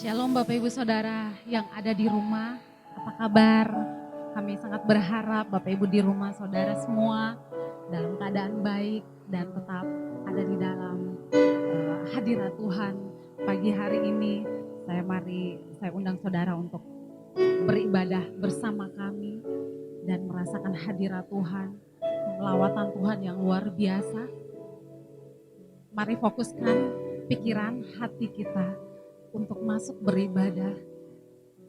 Shalom Bapak Ibu Saudara yang ada di rumah, apa kabar? Kami sangat berharap Bapak Ibu di rumah saudara semua dalam keadaan baik dan tetap ada di dalam hadirat Tuhan. Pagi hari ini saya undang saudara untuk beribadah bersama kami dan merasakan hadirat Tuhan, lawatan Tuhan yang luar biasa. Mari fokuskan pikiran hati kita untuk masuk beribadah,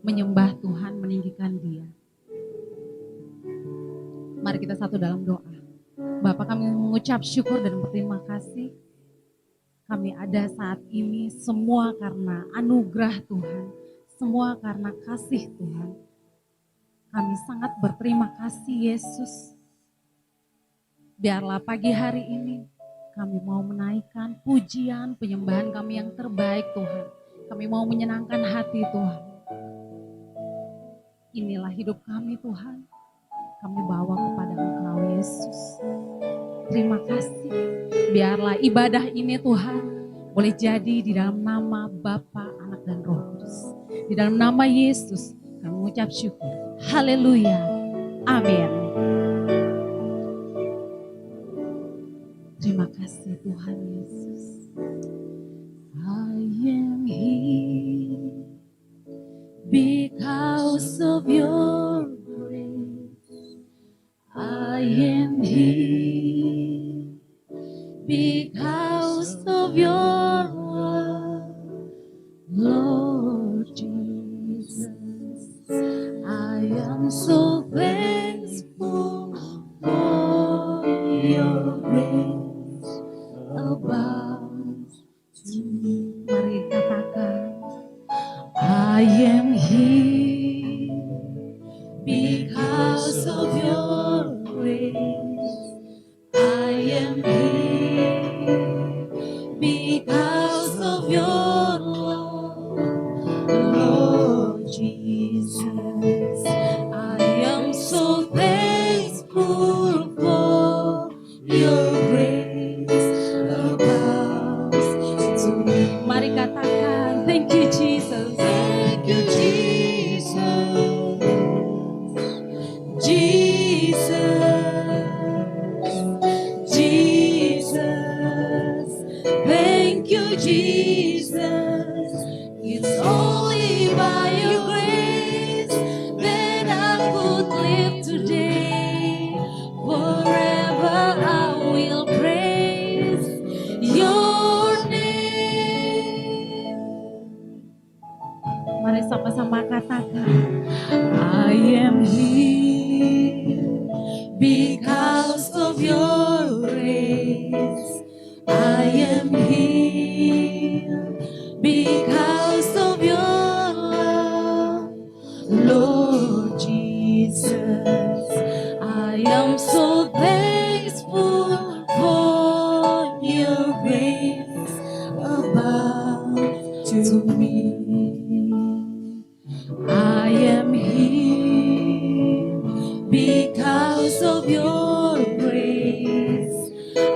menyembah Tuhan, meninggikan Dia. Mari kita satu dalam doa. Bapa, kami mengucap syukur dan berterima kasih. Kami ada saat ini semua karena anugerah Tuhan, semua karena kasih Tuhan. Kami sangat berterima kasih Yesus. Biarlah pagi hari ini kami mau menaikkan pujian, penyembahan kami yang terbaik Tuhan. Kami mau menyenangkan hati Tuhan. Inilah hidup kami Tuhan. Kami bawa kepada Engkau Yesus. Terima kasih. Biarlah ibadah ini Tuhan boleh jadi di dalam nama Bapa, Anak dan Roh Kudus. Di dalam nama Yesus kami mengucap syukur. Haleluya. Amin. Terima kasih Tuhan Yesus. I am here because of your grace. I am here because of your love, Lord Jesus. I am so thankful for your grace abounds to me. Mari katakan, I am here because of your grace. I am here because of your love, Lord Jesus. I am so thankful for your grace abounds to me. Mari katakan, thank you Jesus. Thank you Jesus. Jesus. Thank you Jesus. It's only by your grace that I could live today. Forever I will praise your name. Mari sama-sama katakan, I am here because of your grace. I am here because of your love, Lord Jesus. I am so thankful for your grace abounds to me. I am here because of your grace.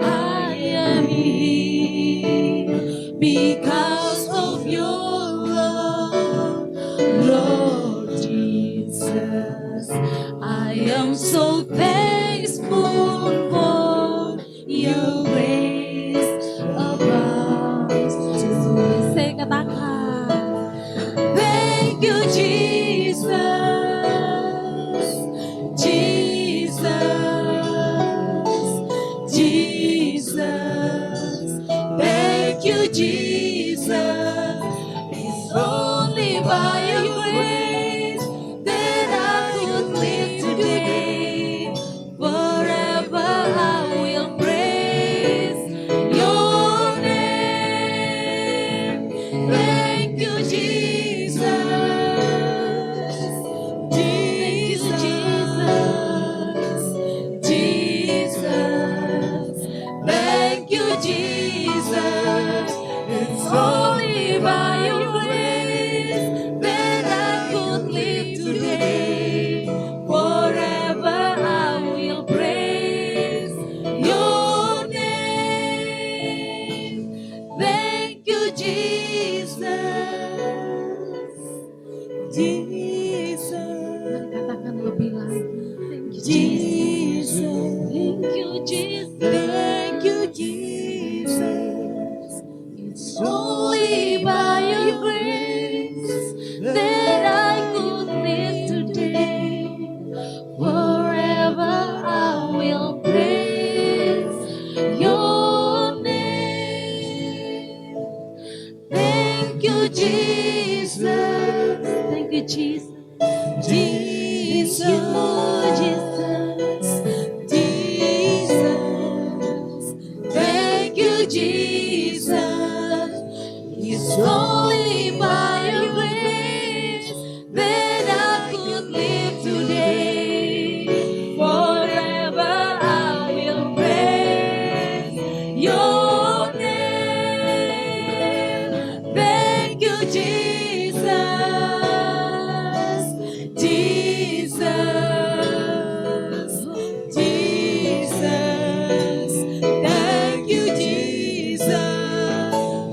I am here because of your love, Lord Jesus. I am so thankful for your grace abounds to me. Saya katakan, thank you Jesus, Jesus, Jesus. Thank you Jesus. you, Jesus. Thank you, Jesus. Jesus. Jesus. Thank you, Jesus. It's only by your grace that I could live today. Forever I will praise your name. Thank you, Jesus. Jesus. Jesus. Thank you, Jesus.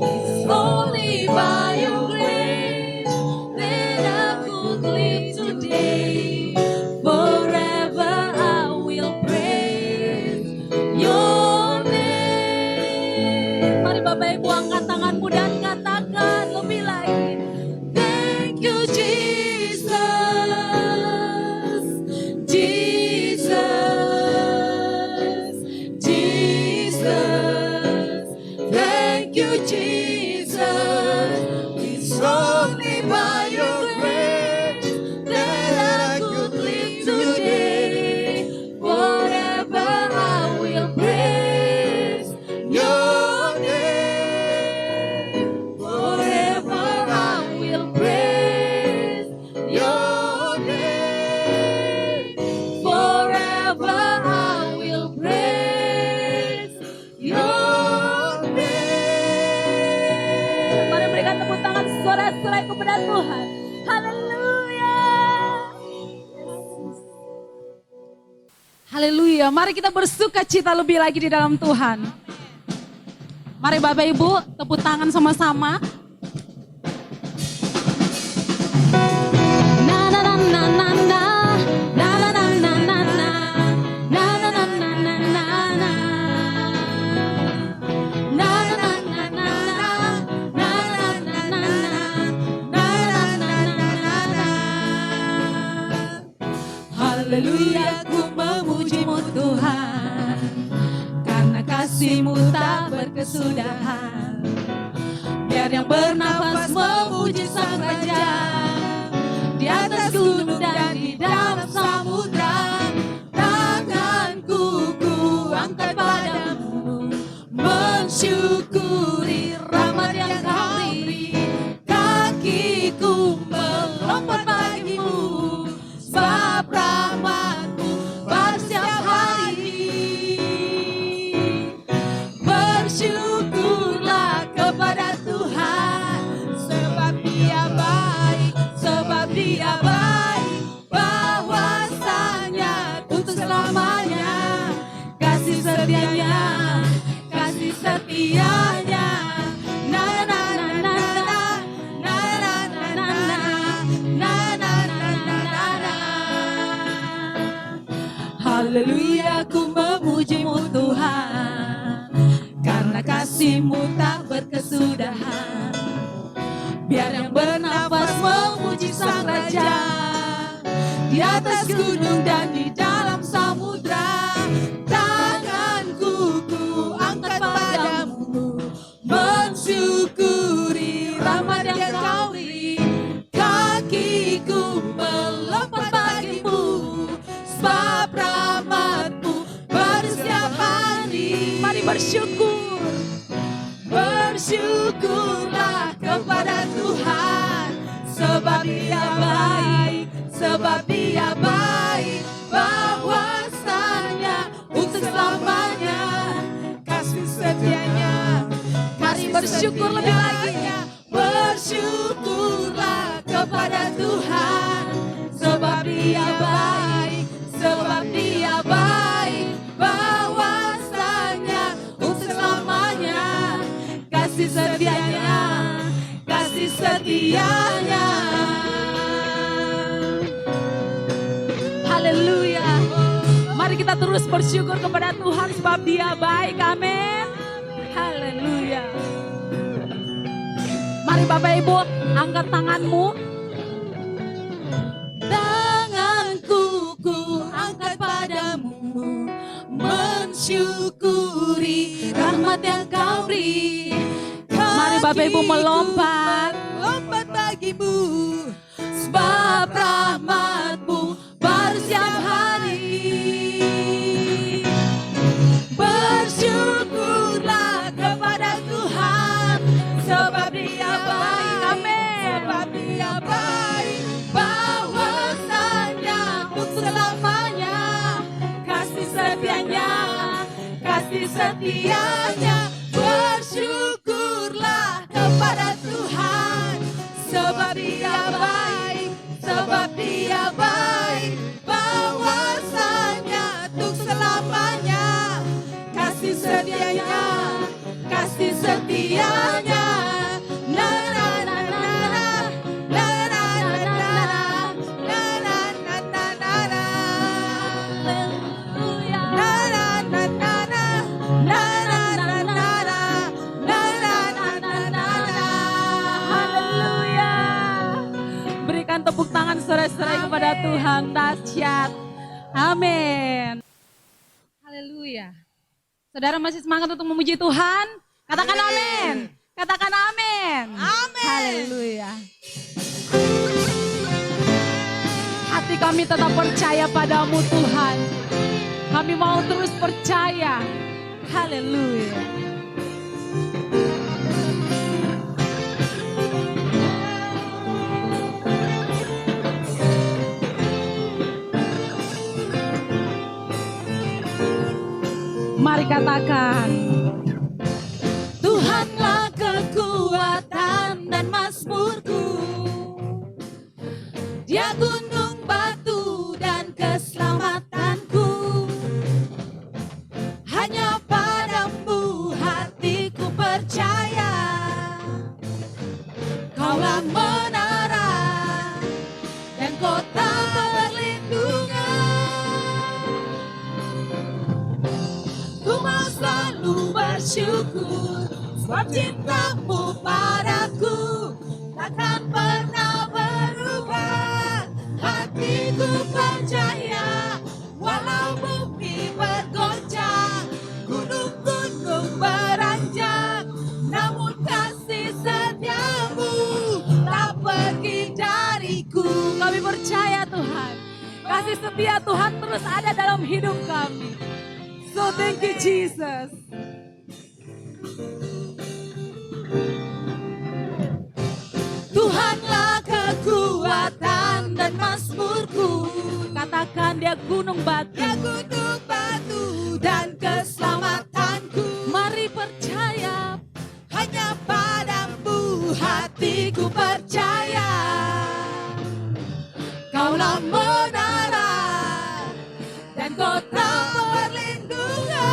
It's only by your grace that I could live today. Forever I will praise your name. Mari Bapak Ibu angkat tanganmu dan katakan lebih lagi. Thank you, Jesus. Jesus. Jesus. Thank you, Jesus. It's only by your grace that I could live today. Forever I will praise your name. Forever I will praise your name. Forever I will praise your name. Mari berikan tepuk tangan sorak-sorai kepada Tuhan. Haleluya. Haleluya. Mari kita bersuka cita lebih lagi di dalam Tuhan. Mari Bapak Ibu tepuk tangan sama-sama. Na na na na na na. Na na na na na na. Na na na na na na na. Na na na na na na. Na na na na na. Na na na na na. Haleluya, ku memuji-Mu Tuhan, karena kasih-Mu tak berkesudahan. Biar yang bernafas memuji Sang Raja, di atas gunung dan di dalam samudra. Tanganku ku angkat padamu, mensyukuri rahmat yang Kau beri. Kakiku melompat bagimu, sebab rahmat-Mu pada setiap hari. Bersyukurlah kepada Tuhan, sebab Dia baik, sebab Dia baik. Bahwasanya untuk selamanya, kasih setianya, kasih setianya. Na na na na na, na na na na na, na na na na na. Haleluya, ku memuji-Mu Tuhan, karena kasih-Mu tak berkesudahan. Biar yang bernafas memuji Sang Raja, di atas gunung dan di dalam samudra. Tanganku ku angkat padamu, mensyukuri rahmat yang Kau beri. Kakiku melompat bagimu, sebab rahmat-Mu pada setiap hari. Mari bersyukur. Bersyukurlah kepada Tuhan, sebab Dia baik, sebab Dia baik. Bahwasanya untuk selamanya, kasih setianya, Mari bersyukur lebih lagi. Bersyukurlah kepada Tuhan, sebab Dia baik, sebab Dia baik. Bahwasanya untuk selamanya, kasih setianya, kasih setianya. Haleluya. Mari kita terus bersyukur kepada Tuhan sebab Dia baik. Amin. Haleluya. Mari Bapak Ibu angkat tanganmu. Tanganku ku angkat padamu, mensyukuri rahmat yang Kau beri. Mari Bapak Ibu melompat. bagimu, sebab rahmat-Mu baru setiap hari. Bersyukurlah kepada Tuhan, sebab Dia baik, amin. Sebab Dia baik, bahwasanya untuk selamanya kasih setianya, kasih setianya. Bersyukurlah kepada Tuhan, sebab Dia baik, sebab Dia baik, bahwasanya untuk selamanya kasih setianya, kasih setianya. Na na na na na, na na na na na, na na na na na na. Haleluya. Na na na na na, na na na na na, na na na na na na. Haleluya. Berikan tepuk tangan saudara-saudara kepada Tuhan, dahsyat. Amin. Haleluya. Saudara masih semangat untuk memuji Tuhan? Katakan amin. Katakan amin. Amin. Haleluya. Hati kami tetap percaya padamu Tuhan. Kami mau terus percaya. Haleluya. Mari katakan, Tuhanlah kekuatan dan mazmurku, Dia gunung batu dan keselamatanku. Hanya padamu hatiku percaya, Kaulah menara dan kota perlindungan. Ku mau selalu bersyukur, sebab cintamu padaku takkan pernah berubah. Hatiku percaya, walau bumi bergoncang, gunung-gunung beranjak, namun kasih setiamu tak pergi dariku. kami percaya Tuhan. Kasih setia Tuhan terus ada dalam hidup kami. So thank you Jesus. Tuhanlah kekuatan dan mazmurku, Katakan Dia gunung batu. Dia gunung batu dan keselamatanku. Mari percaya. Hanya padamu hatiku percaya, Kaulah menara dan kota perlindungan.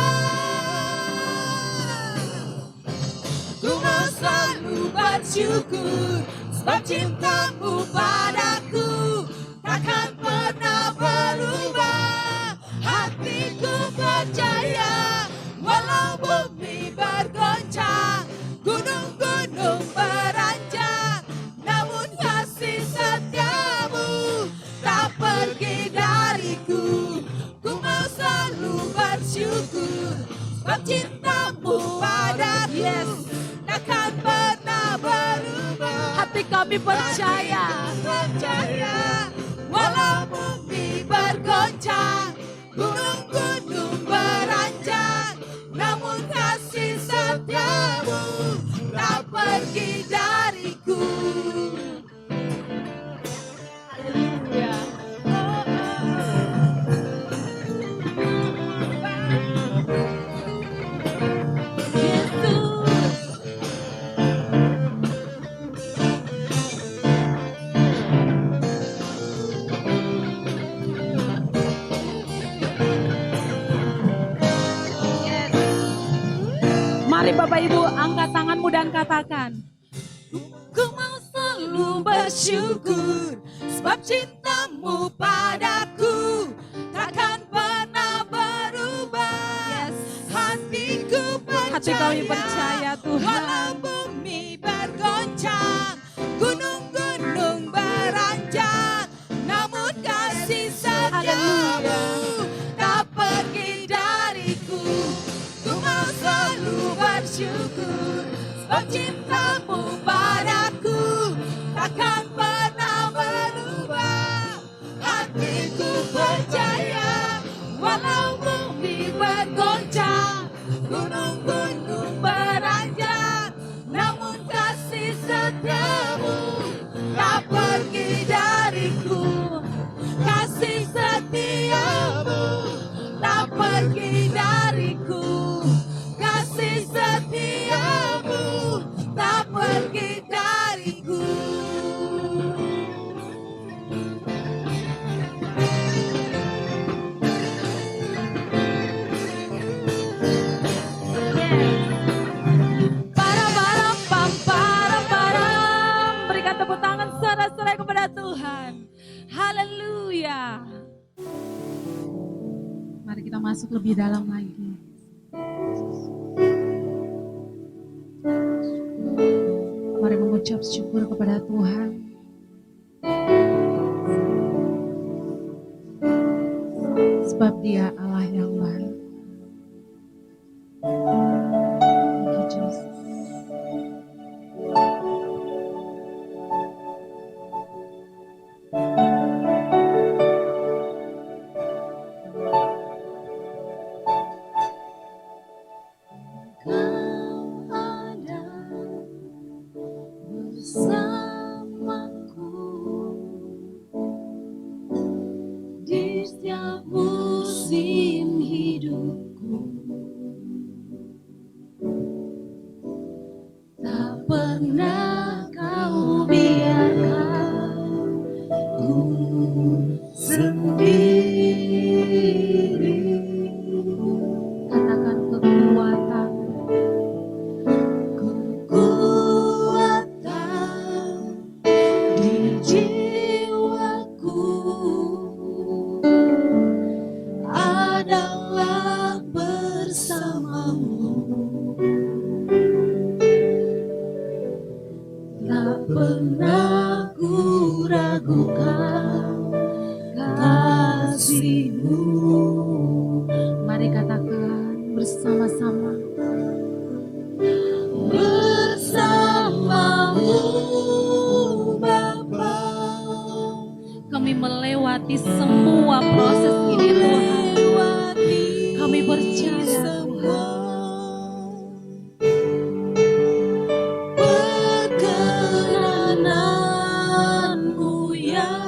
Ku mau selalu bersyukur, sebab cintamu padaku takkan pernah berubah. Hatiku percaya, walau bumi bergoncang, gunung-gunung beranjak, namun kasih setiamu tak pergi dariku. Ku mau selalu bersyukur, sebab cintamu padaku takkan pernah berubah. Hati kami percaya. Percaya, walau bumi bergoncang, gunung-gunung beranjak, namun kasih setiamu tak pergi dariku. Haleluya. Mari Bapak Ibu angkat tanganmu dan katakan, Ku mau selalu bersyukur, sebab cintamu padaku takkan pernah berubah. Hatiku percaya, hati kami percaya Tuhan. walau bumi bergoncang, gunung-gunung beranjak, namun kasih setiamu tak pergi dariku. Ku mau selalu bersyukur, sebab cintamu padaku takkan setiamu tak pergi dariku. Kasih setiamu tak pergi dariku. Kasih setiamu tak pergi dariku. Berikan tepuk tangan saudara-saudara kepada Tuhan. Haleluya. Mari kita masuk lebih dalam lagi. Mari mengucap syukur kepada Tuhan. Sebab Dia Allah yang baik. Thank you, Jesus. Kau ada bersamaku di setiap musim hidupku. Tak pernah kau biarkan ku sendiri. Katakan kekuatan. Kekuatan di jiwaku adalah bersamamu. Tak pernah ku ragukan kasih-Mu. Mari katakan bersama-sama. Bersamamu Bapa. Kami melewati semua proses ini Tuhan. Kami percaya perkenananmu yang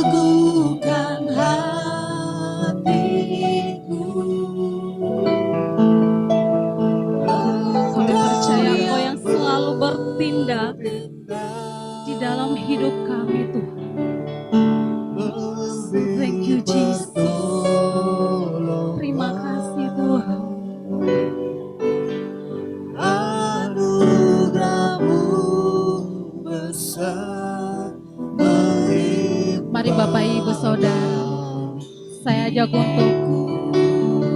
teguhkan hatiku. Kami percaya Engkau yang selalu bertindak di dalam hidup kami Tuhan. Thank you Jesus. Terima kasih Tuhan. Anugerahmu besar melimpah. Mari Bapak Ibu Saudara, saya ajak untuk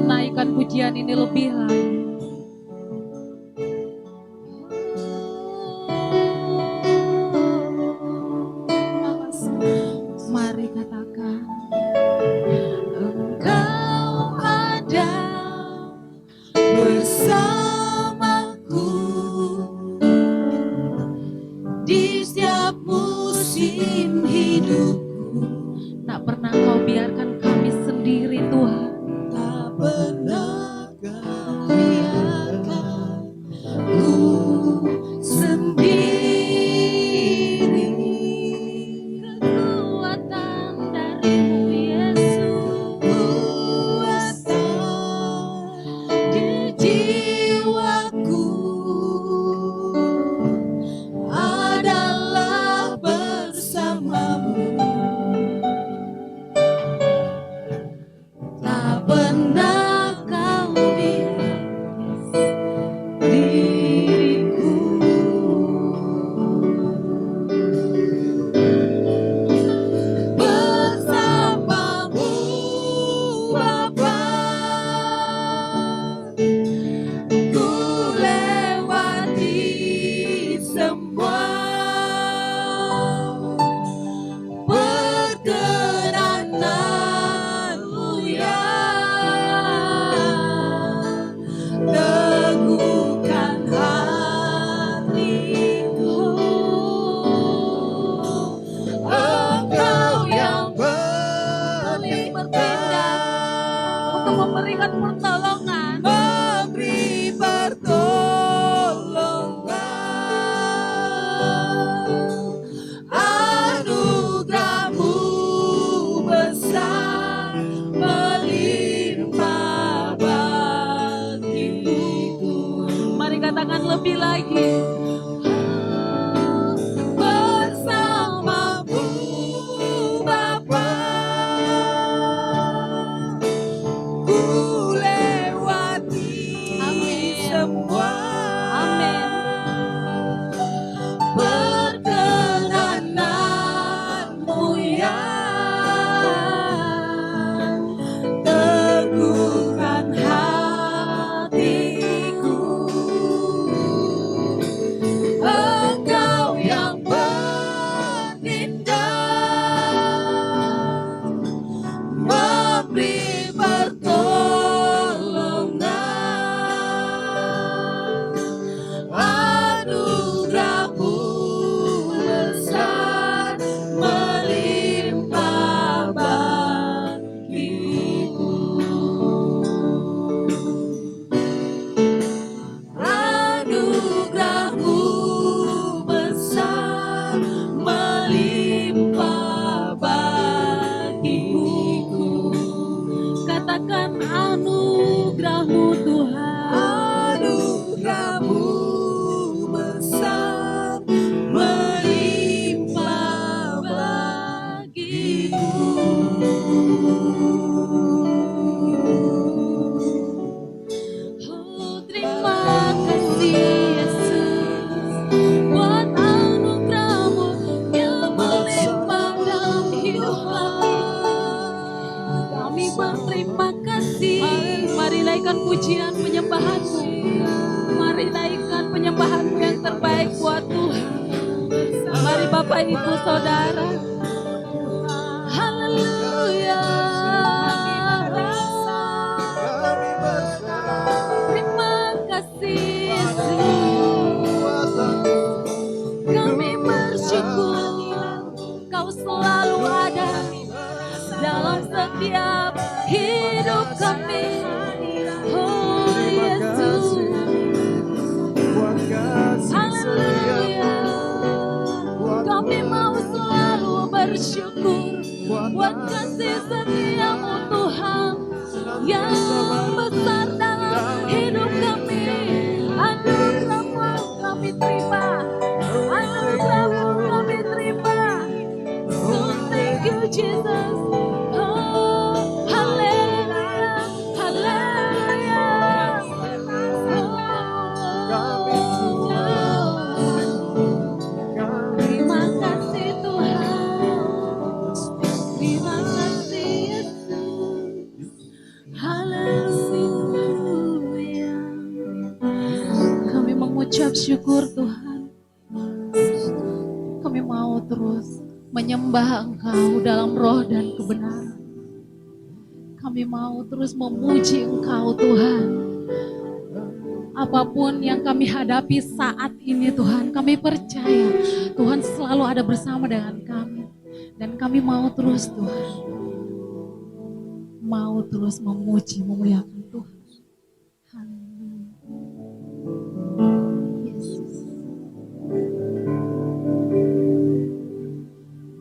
menaikkan pujian ini lebih lagi. Mari katakan, Engkau ada bersamaku di setiap musim hidupku. tak pernah Kau biarkan kami sendiri Tuhan. Tak pernah kau katakan lebih lagi. Bersamamu Bapa, ku lewati semua. Amin. Perkenananmu ya teguhkan hatiku. Engkau yang bertindak, memberi pertolongan, anugerahmu besar melimpah bagiku. Anugerahmu besar melimpah bagiku. Katakan anugerahmu Tuhan. Anugerahmu besar melimpah bagiku. Oh, terima kasih Yesus buat anugerahmu yang melimpah dalam hidup kami. Kami berterima kasih. Mari naikkan pujian penyembahanmu. Mari naikkan penyembahanmu yang terbaik buat Tuhan. Mari Bapak Ibu Saudara. Haleluya. Terima kasih Yesus. Kami bersyukur Kau selalu ada dalam setiap hidup kami. Oh Yesus. Haleluya. Kami mau selalu bersyukur buat kasih setiamu Tuhan yang besar dalam hidup kami. Anugerahmu kami terima. Anugerahmu kami terima. So thank you Jesus. Oh, haleluya, haleluya. Terima kasih Tuhan. Terima kasih Yesus. Haleluya. Kami mengucap syukur Tuhan. Kami mau terus menyembah Engkau dalam roh dan kebenaran. Kami mau terus memuji Engkau Tuhan. Apapun yang kami hadapi saat ini Tuhan, kami percaya Tuhan selalu ada bersama dengan kami. Dan kami mau terus Tuhan, mau terus memuji, memuliakan Tuhan. Haleluya. Yesus.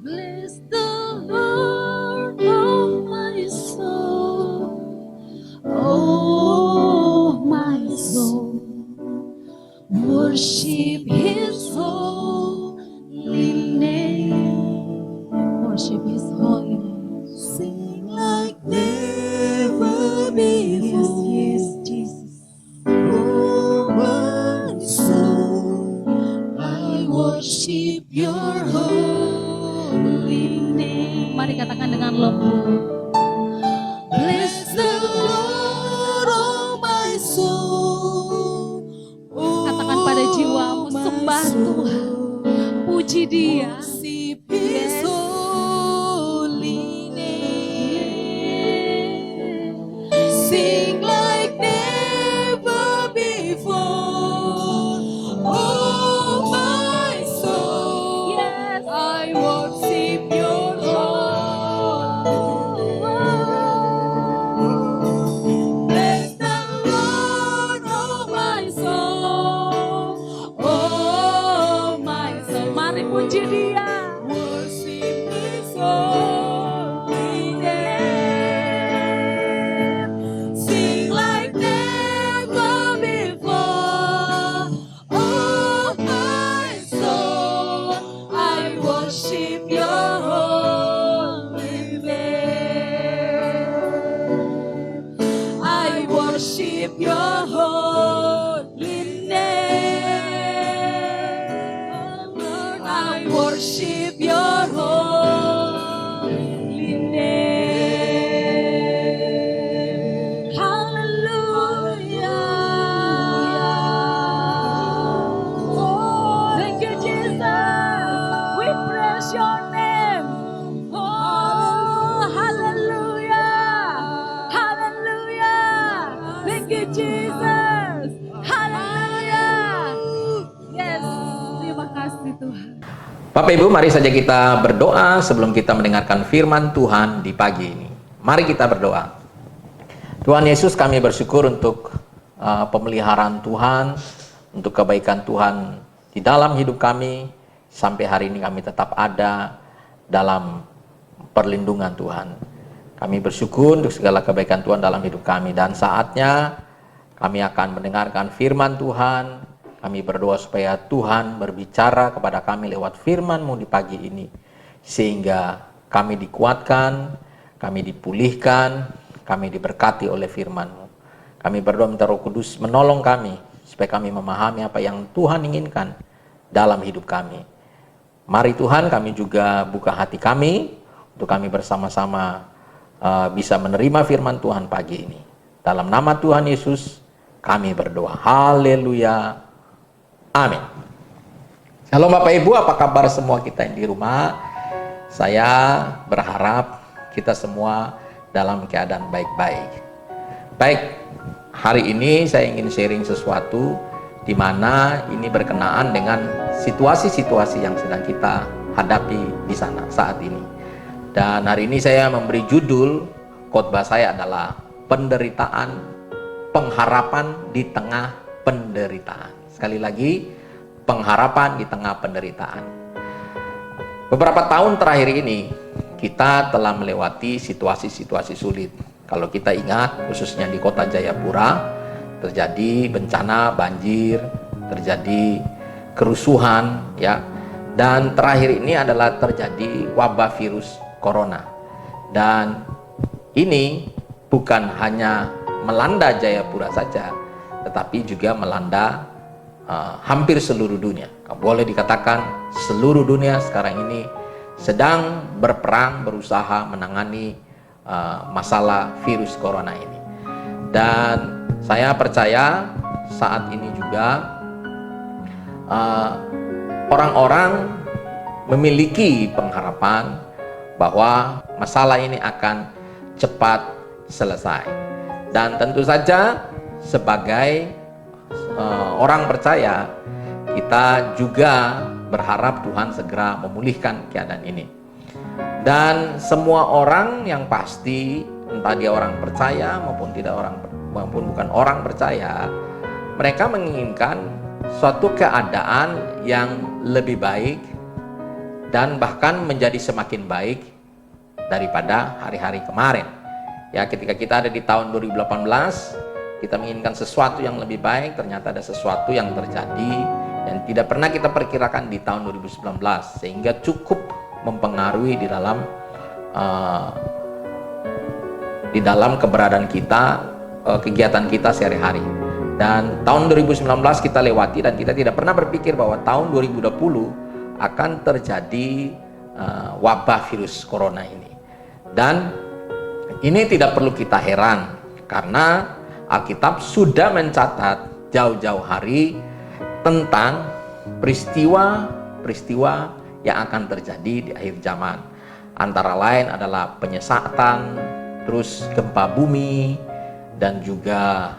Bless the Lord, oh my soul, oh my soul, worship His holy name, worship His holy name. Sing like never before. Yes, Jesus. Oh my soul, I worship Your holy name. Mari katakan dengan lembut. Bless the Lord, oh my soul. Katakan pada jiwamu, sembah Tuhan, puji Dia. His holy name. Sing like never before. Oh my soul, yes, I worship Your holy name. Bless the Lord, oh my soul, oh my soul. Mari puji Dia. Bapak Ibu, mari saja kita berdoa sebelum kita mendengarkan firman Tuhan di pagi ini. Mari kita berdoa. Tuhan Yesus, kami bersyukur untuk pemeliharaan Tuhan, untuk kebaikan Tuhan di dalam hidup kami. Sampai hari ini kami tetap ada dalam perlindungan Tuhan. Kami bersyukur untuk segala kebaikan Tuhan dalam hidup kami. Dan saatnya kami akan mendengarkan firman Tuhan. Kami berdoa supaya Tuhan berbicara kepada kami lewat firman-Mu di pagi ini. Sehingga kami dikuatkan, kami dipulihkan, kami diberkati oleh firman-Mu. Kami berdoa minta Roh Kudus menolong kami, supaya kami memahami apa yang Tuhan inginkan dalam hidup kami. Mari Tuhan, kami juga buka hati kami, untuk kami bersama-sama bisa menerima firman Tuhan pagi ini. Dalam nama Tuhan Yesus, kami berdoa. Haleluya. Amin. Shalom Bapak Ibu, apa kabar semua kita yang di rumah? Saya berharap kita semua dalam keadaan baik-baik. Baik, hari ini saya ingin sharing sesuatu di mana ini berkenaan dengan situasi-situasi yang sedang kita hadapi di sana saat ini. Dan hari ini saya memberi judul khotbah saya adalah penderitaan, pengharapan di tengah penderitaan. Sekali lagi, pengharapan di tengah penderitaan. Beberapa tahun terakhir ini, kita telah melewati situasi-situasi sulit. Kalau kita ingat, khususnya di kota Jayapura, terjadi bencana banjir, terjadi kerusuhan, ya. Dan terakhir ini adalah terjadi wabah virus corona. Dan ini bukan hanya melanda Jayapura saja, tetapi juga melanda hampir seluruh dunia. Boleh dikatakan seluruh dunia sekarang ini sedang berperang, berusaha menangani masalah virus corona ini. Dan saya percaya saat ini juga orang-orang memiliki pengharapan bahwa masalah ini akan cepat selesai. Dan tentu saja sebagai orang percaya, kita juga berharap Tuhan segera memulihkan keadaan ini. Dan semua orang yang pasti, entah dia orang percaya maupun bukan orang percaya, mereka menginginkan suatu keadaan yang lebih baik dan bahkan menjadi semakin baik daripada hari-hari kemarin. Ya, ketika kita ada di tahun 2018, kita menginginkan sesuatu yang lebih baik, ternyata ada sesuatu yang terjadi yang tidak pernah kita perkirakan di tahun 2019, sehingga cukup mempengaruhi di dalam keberadaan kita, kegiatan kita sehari-hari. Dan tahun 2019 kita lewati dan kita tidak pernah berpikir bahwa tahun 2020 akan terjadi wabah virus corona ini. Dan ini tidak perlu kita heran, karena Alkitab sudah mencatat jauh-jauh hari tentang peristiwa-peristiwa yang akan terjadi di akhir zaman. Antara lain adalah penyesatan, terus gempa bumi, dan juga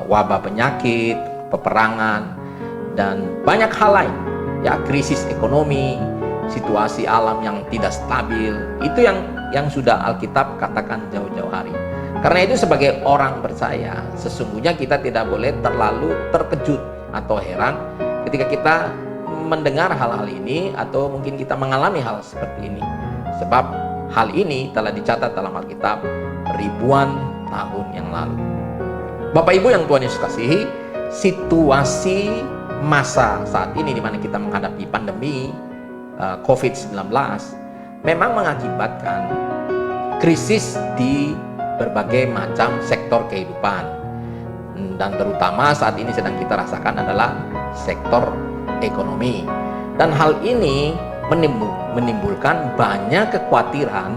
wabah penyakit, peperangan, dan banyak hal lain. Ya, krisis ekonomi, situasi alam yang tidak stabil, itu yang sudah Alkitab katakan jauh-jauh hari. Karena itu sebagai orang percaya, sesungguhnya kita tidak boleh terlalu terkejut atau heran ketika kita mendengar hal-hal ini atau mungkin kita mengalami hal seperti ini. Sebab hal ini telah dicatat dalam Alkitab ribuan tahun yang lalu. Bapak Ibu yang Tuhan Yesus kasihi, situasi masa saat ini di mana kita menghadapi pandemi COVID-19 memang mengakibatkan krisis di berbagai macam sektor kehidupan, dan terutama saat ini sedang kita rasakan adalah sektor ekonomi. Dan hal ini menimbulkan banyak kekhawatiran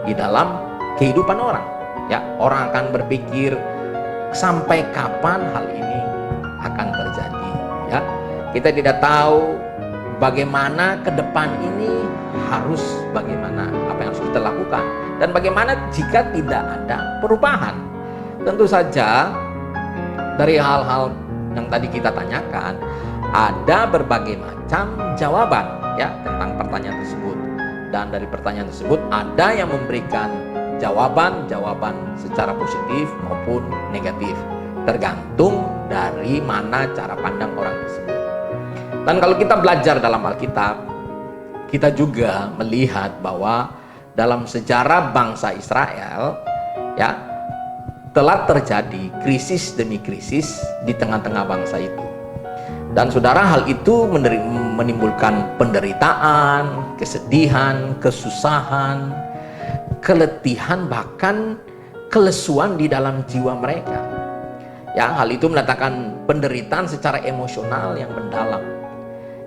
di dalam kehidupan orang. Ya, orang akan berpikir sampai kapan hal ini akan terjadi. Ya, kita tidak tahu bagaimana ke depan ini harus bagaimana, apa yang harus kita lakukan, dan bagaimana jika tidak ada perubahan. Tentu saja dari hal-hal yang tadi kita tanyakan, ada berbagai macam jawaban ya tentang pertanyaan tersebut. Dan dari pertanyaan tersebut ada yang memberikan jawaban secara positif maupun negatif, tergantung dari mana cara pandang orang tersebut. Dan kalau kita belajar dalam Alkitab, kita juga melihat bahwa dalam sejarah bangsa Israel ya telah terjadi krisis demi krisis di tengah-tengah bangsa itu. Dan saudara, hal itu menimbulkan penderitaan, kesedihan, kesusahan, keletihan, bahkan kelesuan di dalam jiwa mereka. Ya, hal itu mendatangkan penderitaan secara emosional yang mendalam.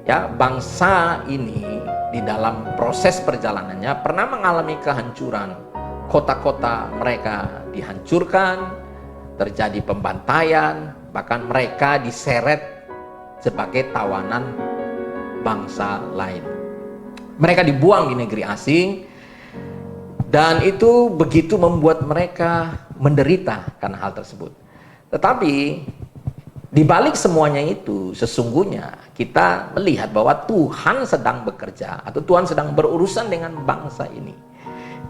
Ya, bangsa ini di dalam proses perjalanannya pernah mengalami kehancuran. Kota-kota mereka dihancurkan, terjadi pembantaian, bahkan mereka diseret sebagai tawanan bangsa lain. Mereka dibuang di negeri asing, dan itu begitu membuat mereka menderita karena hal tersebut. Tetapi di balik semuanya itu, sesungguhnya kita melihat bahwa Tuhan sedang bekerja atau Tuhan sedang berurusan dengan bangsa ini.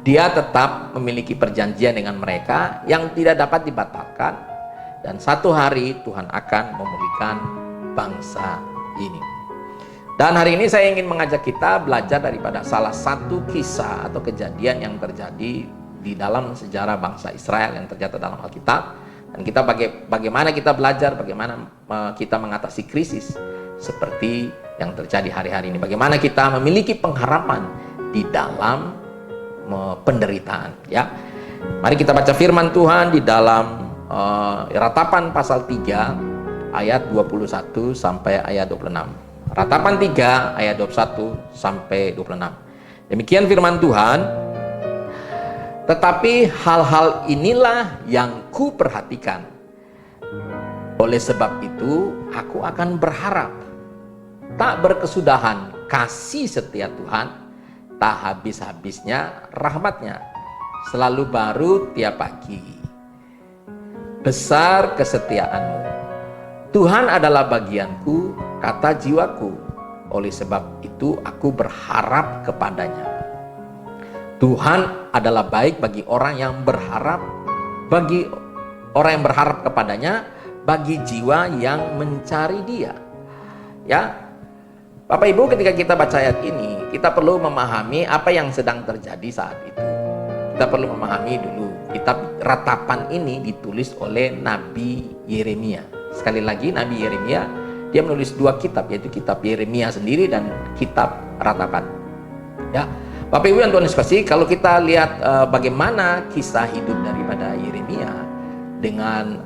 Dia tetap memiliki perjanjian dengan mereka yang tidak dapat dibatalkan, dan satu hari Tuhan akan memulihkan bangsa ini. Dan hari ini saya ingin mengajak kita belajar daripada salah satu kisah atau kejadian yang terjadi di dalam sejarah bangsa Israel yang tercatat dalam Alkitab. Dan kita bagaimana kita belajar, bagaimana kita mengatasi krisis seperti yang terjadi hari-hari ini. Bagaimana kita memiliki pengharapan di dalam penderitaan. Ya, mari kita baca firman Tuhan di dalam Ratapan pasal 3 ayat 21 sampai ayat 26. Ratapan 3 ayat 21 sampai 26. Demikian firman Tuhan. Tetapi hal-hal inilah yang ku perhatikan. Oleh sebab itu aku akan berharap. Tak berkesudahan kasih setia Tuhan, tak habis-habisnya rahmatnya, selalu baru tiap pagi. Besar kesetiaanmu. Tuhan adalah bagianku, kata jiwaku. Oleh sebab itu aku berharap kepadanya. Tuhan adalah baik bagi orang yang berharap, bagi orang yang berharap kepadanya, bagi jiwa yang mencari Dia. Ya, Bapak Ibu, ketika kita baca ayat ini, kita perlu memahami apa yang sedang terjadi saat itu. Kita perlu memahami dulu, kitab Ratapan ini ditulis oleh Nabi Yeremia. Sekali lagi, Nabi Yeremia, dia menulis dua kitab, yaitu kitab Yeremia sendiri dan kitab Ratapan. Ya, Bapak Ibu yang Tuhan Yesus kasih, kalau kita lihat bagaimana kisah hidup daripada Yeremia dengan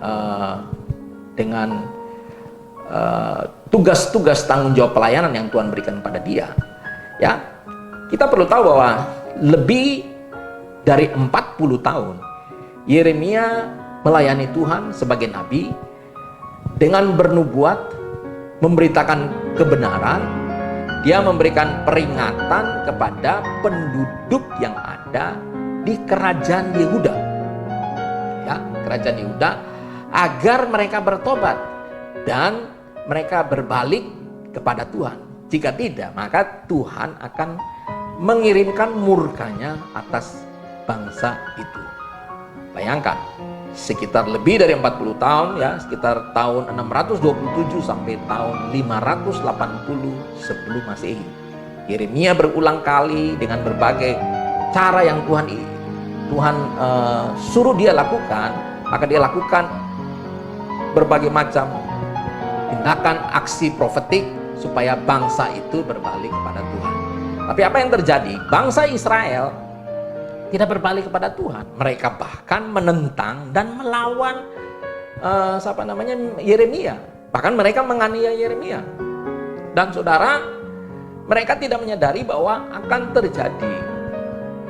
tugas-tugas tanggung jawab pelayanan yang Tuhan berikan pada dia, ya, kita perlu tahu bahwa lebih dari 40 tahun Yeremia melayani Tuhan sebagai nabi dengan bernubuat, memberitakan kebenaran. Dia memberikan peringatan kepada penduduk yang ada di kerajaan Yehuda, ya, kerajaan Yehuda, agar mereka bertobat dan mereka berbalik kepada Tuhan. Jika tidak, maka Tuhan akan mengirimkan murkanya atas bangsa itu. Bayangkan, sekitar lebih dari 40 tahun, ya, sekitar tahun 627 sampai tahun 580 sebelum Masehi. Yeremia berulang kali dengan berbagai cara yang Tuhan suruh dia lakukan, maka dia lakukan berbagai macam tindakan aksi profetik supaya bangsa itu berbalik kepada Tuhan. Tapi apa yang terjadi? Bangsa Israel tidak berbalik kepada Tuhan. Mereka bahkan menentang dan melawan Yeremia. Bahkan mereka menganiaya Yeremia. Dan saudara, mereka tidak menyadari bahwa akan terjadi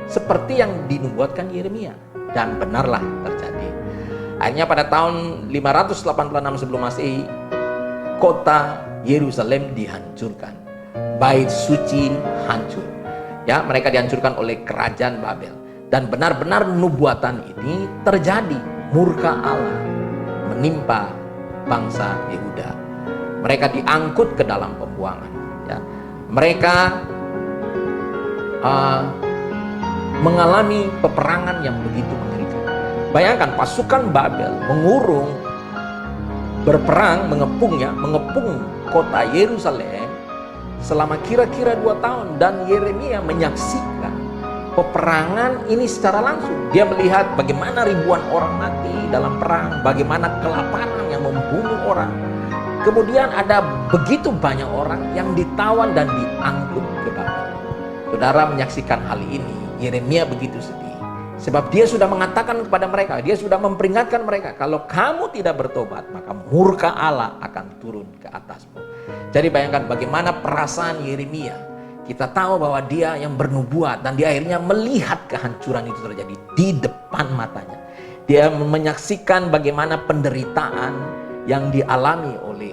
seperti yang dinubuatkan Yeremia. Dan benarlah terjadi. Akhirnya pada tahun 586 sebelum Masehi, kota Yerusalem dihancurkan. Bait suci hancur. Ya, mereka dihancurkan oleh kerajaan Babel. Dan benar-benar nubuatan ini terjadi. Murka Allah menimpa bangsa Yehuda. Mereka diangkut ke dalam pembuangan. Ya. Mereka mengalami peperangan yang begitu mengerikan. Bayangkan pasukan Babel mengurung, berperang, mengepung kota Yerusalem selama kira-kira 2 tahun, dan Yeremia menyaksikan peperangan ini secara langsung. Dia melihat bagaimana ribuan orang mati dalam perang, bagaimana kelaparan yang membunuh orang. Kemudian ada begitu banyak orang yang ditawan dan diangkut ke Babel. Saudara menyaksikan hal ini, Yeremia begitu sedih. Sebab dia sudah mengatakan kepada mereka, dia sudah memperingatkan mereka, kalau kamu tidak bertobat, maka murka Allah akan turun ke atasmu. Jadi bayangkan bagaimana perasaan Yeremia. Kita tahu bahwa dia yang bernubuat, dan dia akhirnya melihat kehancuran itu terjadi di depan matanya. Dia menyaksikan bagaimana penderitaan yang dialami oleh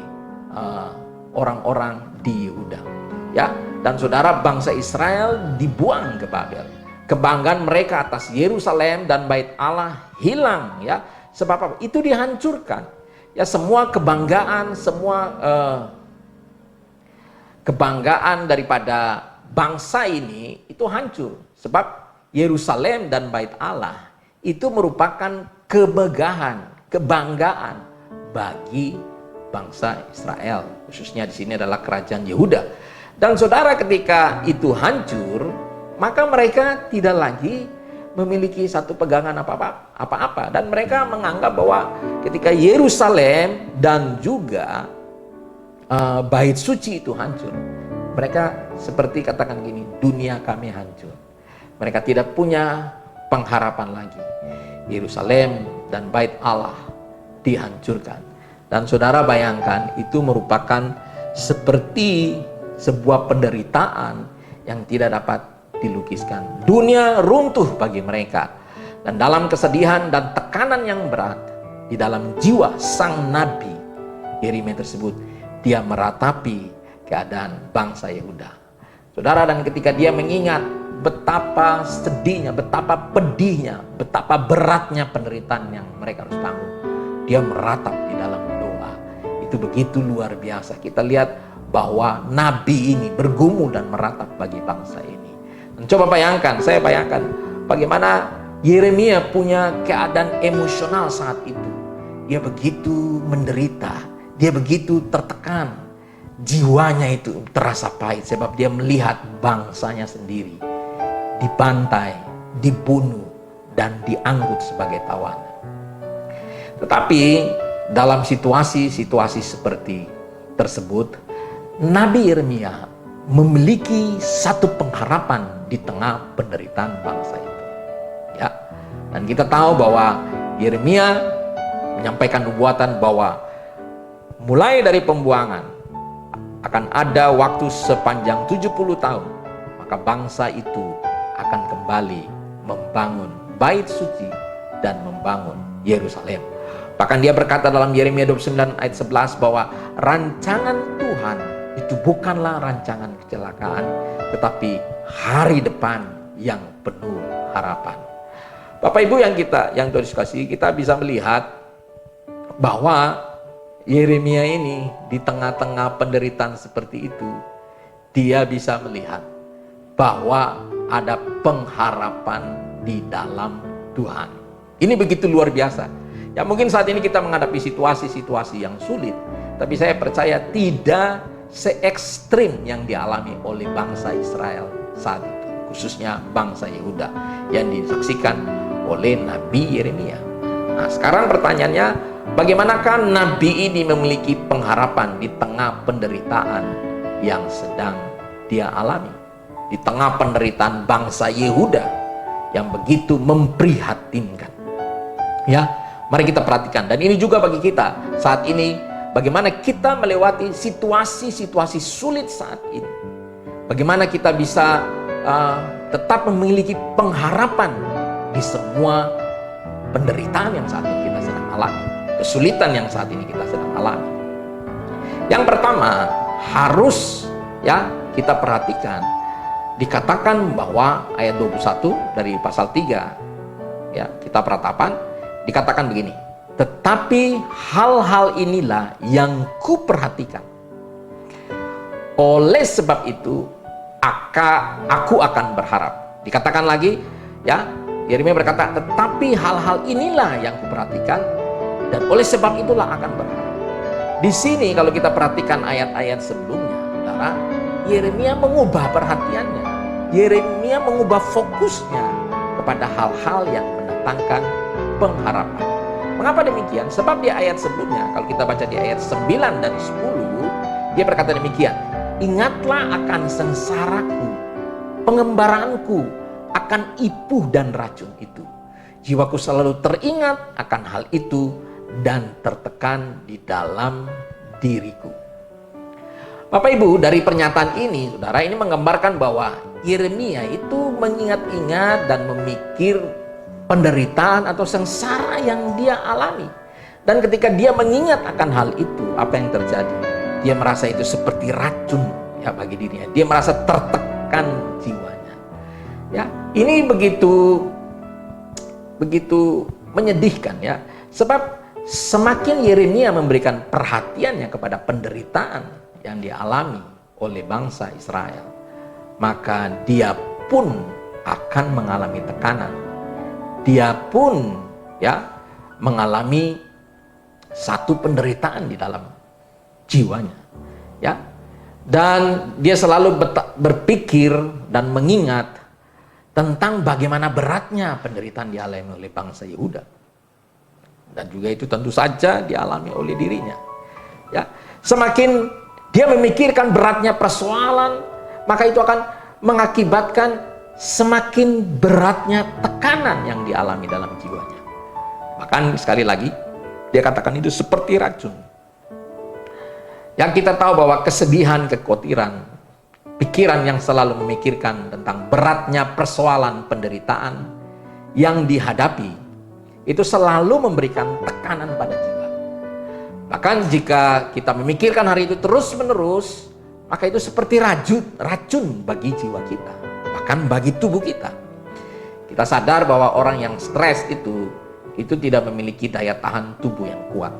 orang-orang di Yehuda. Ya, dan saudara, bangsa Israel dibuang ke Babel. Kebanggaan mereka atas Yerusalem dan Bait Allah hilang, ya. Sebab apa? Itu dihancurkan. Ya, semua kebanggaan, semua kebanggaan daripada bangsa ini itu hancur. Sebab Yerusalem dan Bait Allah itu merupakan kemegahan, kebanggaan bagi bangsa Israel. Khususnya di sini adalah kerajaan Yehuda. Dan saudara, ketika itu hancur, maka mereka tidak lagi memiliki satu pegangan apa-apa. Dan mereka menganggap bahwa ketika Yerusalem dan juga bait suci itu hancur, mereka seperti katakan gini, dunia kami hancur. Mereka tidak punya pengharapan lagi. Yerusalem dan bait Allah dihancurkan. Dan saudara bayangkan, itu merupakan seperti sebuah penderitaan yang tidak dapat dilukiskan. Dunia runtuh bagi mereka. Dan dalam kesedihan dan tekanan yang berat, di dalam jiwa sang nabi Yeremia tersebut, dia meratapi keadaan bangsa Yehuda. Saudara, dan ketika dia mengingat betapa sedihnya, betapa pedihnya, betapa beratnya penderitaan yang mereka harus tanggung, dia meratap di dalam doa. Itu begitu luar biasa. Kita lihat bahwa nabi ini bergumul dan meratap bagi bangsa ini. Dan coba bayangkan, saya bayangkan bagaimana Yeremia punya keadaan emosional saat itu. Dia begitu menderita, dia begitu tertekan, jiwanya itu terasa pahit sebab dia melihat bangsanya sendiri dibantai, dibunuh, dan diangkut sebagai tawanan. Tetapi dalam situasi-situasi seperti tersebut, Nabi Yeremia memiliki satu pengharapan di tengah penderitaan bangsa itu. Ya, dan kita tahu bahwa Yeremia menyampaikan nubuatan bahwa mulai dari pembuangan akan ada waktu sepanjang 70 tahun, maka bangsa itu akan kembali membangun bait suci dan membangun Yerusalem. Bahkan dia berkata dalam Yeremia 29 ayat 11 bahwa rancangan Tuhan itu bukanlah rancangan kecelakaan, tetapi hari depan yang penuh harapan. Bapak Ibu yang Tuhan dikasihi, kita bisa melihat bahwa Yeremia ini di tengah-tengah penderitaan seperti itu, dia bisa melihat bahwa ada pengharapan di dalam Tuhan. Ini begitu luar biasa. Ya, mungkin saat ini kita menghadapi situasi-situasi yang sulit, tapi saya percaya tidak se-ekstrim yang dialami oleh bangsa Israel saat itu, khususnya bangsa Yehuda yang disaksikan oleh Nabi Yeremia. Nah, sekarang pertanyaannya, bagaimanakah Nabi ini memiliki pengharapan di tengah penderitaan yang sedang dia alami? Di tengah penderitaan bangsa Yehuda yang begitu memprihatinkan. Ya, mari kita perhatikan. Dan ini juga bagi kita saat ini, bagaimana kita melewati situasi-situasi sulit saat ini. Bagaimana kita bisa tetap memiliki pengharapan di semua penderitaan yang saat ini kita sedang alami, kesulitan yang saat ini kita sedang alami. Yang pertama, harus ya kita perhatikan, dikatakan bahwa ayat 21 dari pasal 3 ya, kita peratapan, dikatakan begini, tetapi hal-hal inilah yang kuperhatikan. Oleh sebab itu aku akan berharap. Dikatakan lagi, ya, Yeremia berkata, tetapi hal-hal inilah yang kuperhatikan, dan oleh sebab itulah akan berharap. Di sini kalau kita perhatikan ayat-ayat sebelumnya, saudara, Yeremia mengubah perhatiannya. Yeremia mengubah fokusnya kepada hal-hal yang mendatangkan pengharapan. Mengapa demikian? Sebab di ayat sebelumnya, kalau kita baca di ayat 9 dan 10, dia berkata demikian, ingatlah akan sengsaraku, pengembaraanku, akan ipuh dan racun itu. Jiwaku selalu teringat akan hal itu dan tertekan di dalam diriku. Bapak Ibu, dari pernyataan ini, saudara, ini menggambarkan bahwa Yeremia itu mengingat-ingat dan memikir penderitaan atau sengsara yang dia alami. Dan ketika dia mengingat akan hal itu, apa yang terjadi? Dia merasa itu seperti racun ya bagi dirinya. Dia merasa tertekan jiwanya. Ya, ini begitu menyedihkan ya. Sebab semakin Yeremia memberikan perhatiannya kepada penderitaan yang dialami oleh bangsa Israel, maka dia pun akan mengalami tekanan. Dia pun ya mengalami satu penderitaan di dalam jiwanya, ya. Dan dia selalu berpikir dan mengingat tentang bagaimana beratnya penderitaan dialami oleh bangsa Yehuda. Dan juga itu tentu saja dialami oleh dirinya. Ya, semakin dia memikirkan beratnya persoalan, maka itu akan mengakibatkan semakin beratnya tekanan yang dialami dalam jiwanya. Bahkan sekali lagi, dia katakan itu seperti racun. Yang kita tahu bahwa kesedihan, kekhawatiran, pikiran yang selalu memikirkan tentang beratnya persoalan penderitaan yang dihadapi, itu selalu memberikan tekanan pada jiwa. Bahkan jika kita memikirkan hari itu terus-menerus, maka itu seperti racun bagi jiwa kita, bahkan bagi tubuh kita. Kita sadar bahwa orang yang stres itu tidak memiliki daya tahan tubuh yang kuat.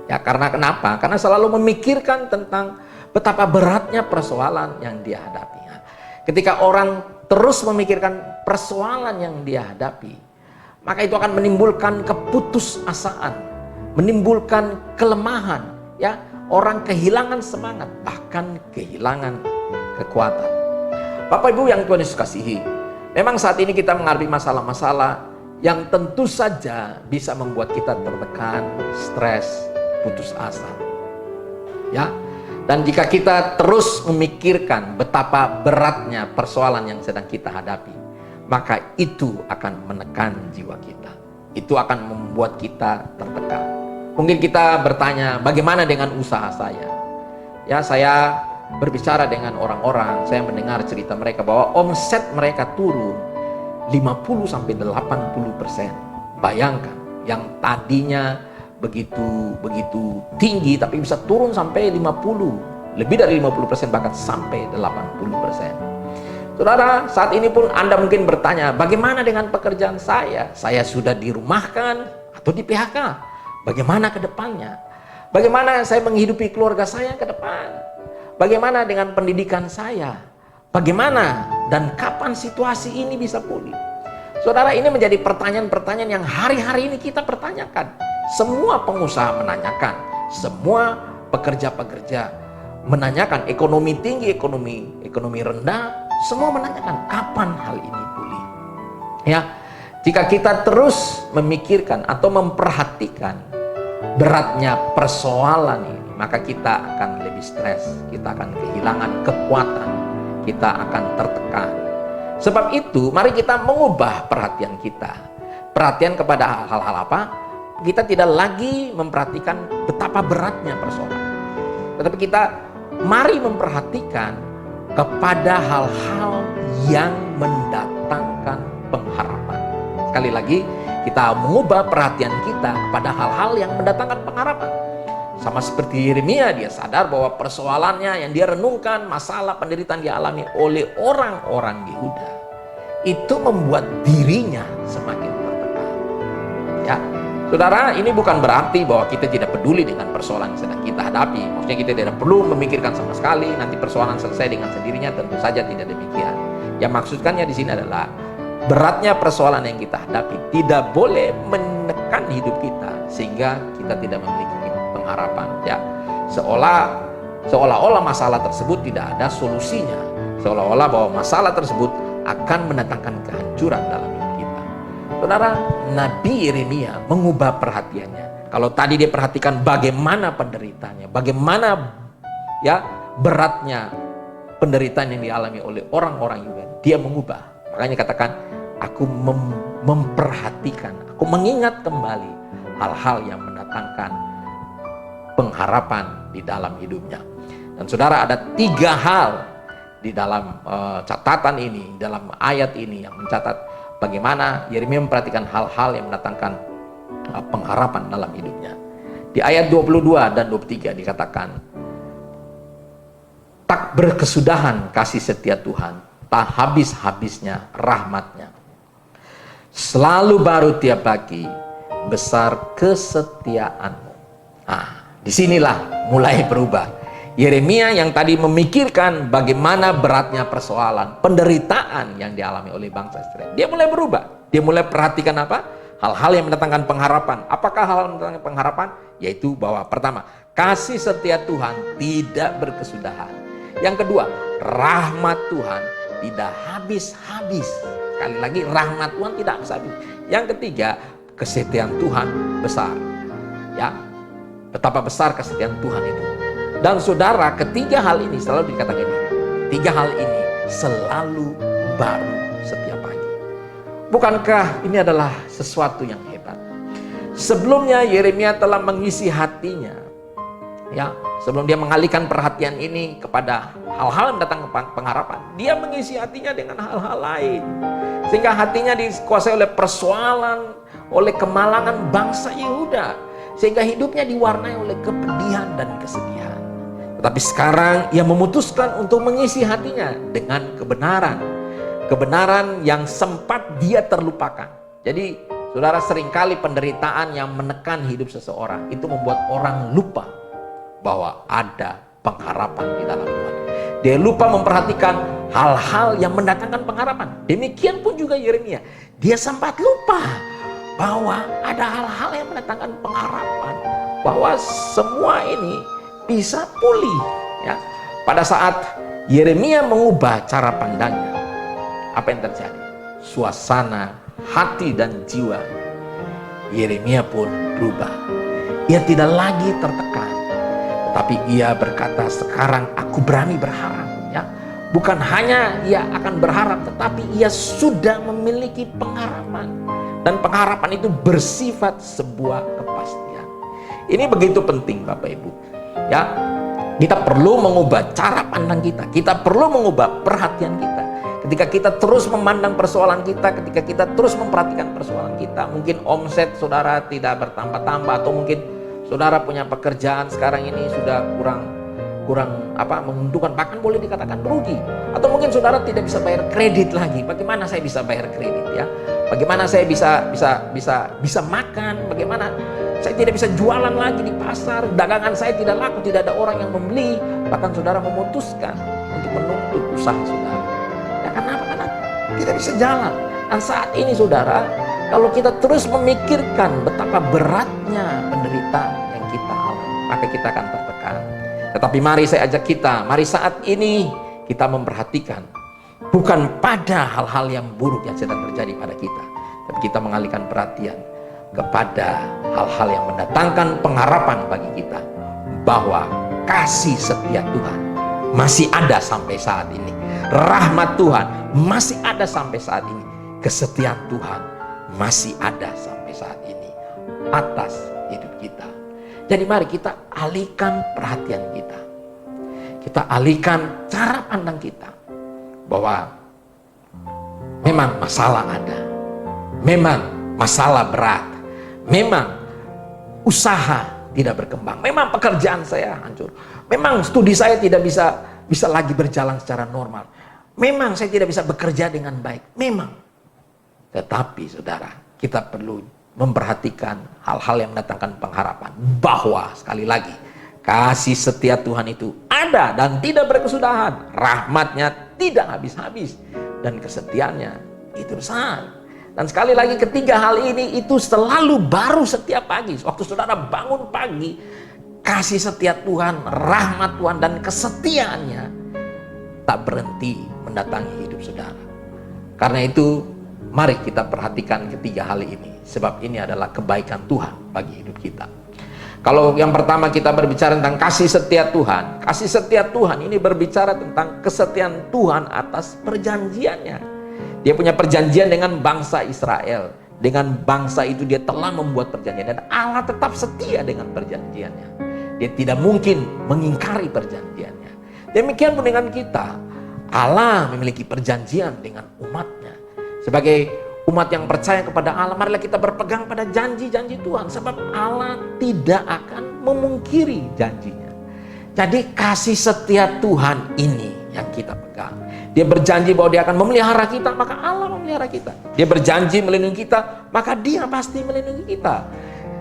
Ya, karena kenapa? Karena selalu memikirkan tentang betapa beratnya persoalan yang dia hadapi. Ketika orang terus memikirkan persoalan yang dia hadapi, maka itu akan menimbulkan keputusasaan, menimbulkan kelemahan, ya. Orang kehilangan semangat, bahkan kehilangan kekuatan. Bapak Ibu yang Tuhan Yesus kasihi, memang saat ini kita menghadapi masalah-masalah yang tentu saja bisa membuat kita tertekan, stres, putus asa. Ya. Dan jika kita terus memikirkan betapa beratnya persoalan yang sedang kita hadapi, maka itu akan menekan jiwa kita. Itu akan membuat kita tertekan. Mungkin kita bertanya, bagaimana dengan usaha saya? Ya, saya berbicara dengan orang-orang, saya mendengar cerita mereka bahwa omset mereka turun 50-80%. Bayangkan, yang tadinya begitu tinggi tapi bisa turun sampai 50, lebih dari 50%, bahkan sampai 80%. Saudara, saat ini pun Anda mungkin bertanya, bagaimana dengan pekerjaan saya? Saya sudah dirumahkan atau di PHK? Bagaimana ke depannya? Bagaimana saya menghidupi keluarga saya ke depan? Bagaimana dengan pendidikan saya? Bagaimana dan kapan situasi ini bisa pulih? Saudara, ini menjadi pertanyaan-pertanyaan yang hari-hari ini kita pertanyakan. Semua pengusaha menanyakan, semua pekerja-pekerja menanyakan, ekonomi tinggi, ekonomi rendah, semua menanyakan kapan hal ini pulih. Ya, jika kita terus memikirkan atau memperhatikan beratnya persoalan ini, maka kita akan lebih stres, kita akan kehilangan kekuatan, kita akan tertekan. Sebab itu, mari kita mengubah perhatian kita. Perhatian kepada hal-hal apa? Kita tidak lagi memperhatikan betapa beratnya persoalan, tetapi kita mari memperhatikan kepada hal-hal yang mendatangkan pengharapan. Sekali lagi, kita mengubah perhatian kita kepada hal-hal yang mendatangkan pengharapan. Sama seperti Yeremia, dia sadar bahwa persoalannya yang dia renungkan, masalah penderitaan dialami oleh orang-orang Yehuda, itu membuat dirinya semakin tertekan. Ya, Saudara, ini bukan berarti bahwa kita tidak peduli dengan persoalan yang sedang kita hadapi. Maksudnya kita tidak perlu memikirkan sama sekali, nanti persoalan selesai dengan sendirinya. Tentu saja tidak demikian. Yang maksudkannya di sini adalah beratnya persoalan yang kita hadapi tidak boleh menekan hidup kita sehingga kita tidak memiliki pengharapan. Ya, seolah-olah masalah tersebut tidak ada solusinya, seolah-olah bahwa masalah tersebut akan mendatangkan kehancuran dalam hidup kita. Saudara, Nabi Yeremia mengubah perhatiannya. Kalau tadi dia perhatikan bagaimana penderitanya, bagaimana ya beratnya penderitaan yang dialami oleh orang-orang Yuda, dia mengubah. Makanya katakan, aku memperhatikan, aku mengingat kembali hal-hal yang mendatangkan pengharapan di dalam hidupnya. Dan saudara, ada 3 hal di dalam catatan ini, dalam ayat ini yang mencatat bagaimana Yeremia memperhatikan hal-hal yang mendatangkan pengharapan dalam hidupnya. Di ayat 22 dan 23 dikatakan, tak berkesudahan kasih setia Tuhan, tak habis-habisnya rahmatnya. Selalu baru tiap pagi, besar kesetiaanmu. Nah, disinilah mulai berubah. Yeremia yang tadi memikirkan bagaimana beratnya persoalan, penderitaan yang dialami oleh bangsa Israel, dia mulai berubah. Dia mulai perhatikan apa? Hal-hal yang mendatangkan pengharapan. Apakah hal yang mendatangkan pengharapan? Yaitu bahwa pertama, kasih setia Tuhan tidak berkesudahan. Yang kedua, rahmat Tuhan tidak habis-habis. Sekali lagi, rahmat Tuhan tidak habis-habis. Yang ketiga, kesetiaan Tuhan besar. Ya, betapa besar kesetiaan Tuhan itu. Dan saudara, ketiga hal ini selalu dikatakan ini. 3 hal ini selalu baru setiap pagi. Bukankah ini adalah sesuatu yang hebat? Sebelumnya Yeremia telah mengisi hatinya, ya, sebelum dia mengalihkan perhatian ini kepada hal-hal yang datang pengharapan, dia mengisi hatinya dengan hal-hal lain, sehingga hatinya dikuasai oleh persoalan, oleh kemalangan bangsa Yehuda, sehingga hidupnya diwarnai oleh kepedihan dan kesedihan. Tetapi sekarang ia memutuskan untuk mengisi hatinya dengan kebenaran, kebenaran yang sempat dia terlupakan. Jadi saudara, seringkali penderitaan yang menekan hidup seseorang itu membuat orang lupa bahwa ada pengharapan di dalam Tuhan. Dia lupa memperhatikan hal-hal yang mendatangkan pengharapan. Demikian pun juga Yeremia. Dia sempat lupa bahwa ada hal-hal yang mendatangkan pengharapan, bahwa semua ini bisa pulih. Ya, pada saat Yeremia mengubah cara pandangnya, apa yang terjadi? Suasana hati dan jiwa Yeremia pun berubah. Ia tidak lagi tertekan, tetapi ia berkata, sekarang aku berani berharap. Ya, bukan hanya ia akan berharap, tetapi ia sudah memiliki pengharapan. Dan pengharapan itu bersifat sebuah kepastian. Ini begitu penting, Bapak Ibu. Ya, kita perlu mengubah cara pandang kita. Kita perlu mengubah perhatian kita. Ketika kita terus memandang persoalan kita, ketika kita terus memperhatikan persoalan kita, mungkin omset saudara tidak bertambah-tambah, atau mungkin saudara punya pekerjaan sekarang ini sudah kurang menguntungkan, bahkan boleh dikatakan rugi. Atau mungkin saudara tidak bisa bayar kredit lagi. Bagaimana saya bisa bayar kredit, ya? Bagaimana saya bisa makan? Bagaimana saya tidak bisa jualan lagi di pasar? Dagangan saya tidak laku, tidak ada orang yang membeli. Bahkan saudara memutuskan untuk menutup usaha saudara. Ya, kenapa? Karena tidak bisa jalan. Dan saat ini saudara, kalau kita terus memikirkan betapa beratnya penderitaan yang kita alami, maka kita akan tertekan. Tetapi mari saya ajak kita, mari saat ini kita memperhatikan bukan pada hal-hal yang buruk yang sedang terjadi pada kita, tapi kita mengalihkan perhatian kepada hal-hal yang mendatangkan pengharapan bagi kita, bahwa kasih setia Tuhan masih ada sampai saat ini, rahmat Tuhan masih ada sampai saat ini, kesetiaan Tuhan masih ada sampai saat ini atas hidup kita. Jadi mari kita alihkan perhatian kita. Kita alihkan cara pandang kita. Bahwa memang masalah ada. Memang masalah berat. Memang usaha tidak berkembang. Memang pekerjaan saya hancur. Memang studi saya tidak bisa lagi berjalan secara normal. Memang saya tidak bisa bekerja dengan baik. Memang. Tetapi saudara, kita perlu memperhatikan hal-hal yang mendatangkan pengharapan. Bahwa sekali lagi, kasih setia Tuhan itu ada dan tidak berkesudahan. Rahmatnya tidak habis-habis. Dan kesetiaannya itu besar. Dan sekali lagi, ketiga hal ini itu selalu baru setiap pagi. Waktu saudara bangun pagi, kasih setia Tuhan, rahmat Tuhan, dan kesetiaannya tak berhenti mendatangi hidup saudara. Karena itu, mari kita perhatikan ketiga hal ini. Sebab ini adalah kebaikan Tuhan bagi hidup kita. Kalau yang pertama kita berbicara tentang kasih setia Tuhan. Kasih setia Tuhan ini berbicara tentang kesetiaan Tuhan atas perjanjiannya. Dia punya perjanjian dengan bangsa Israel. Dengan bangsa itu dia telah membuat perjanjian. Dan Allah tetap setia dengan perjanjiannya. Dia tidak mungkin mengingkari perjanjiannya. Demikian pun dengan kita. Allah memiliki perjanjian dengan umatnya. Sebagai umat yang percaya kepada Allah, marilah kita berpegang pada janji-janji Tuhan. Sebab Allah tidak akan memungkiri janjinya. Jadi kasih setia Tuhan ini yang kita pegang. Dia berjanji bahwa dia akan memelihara kita, maka Allah memelihara kita. Dia berjanji melindungi kita, maka dia pasti melindungi kita.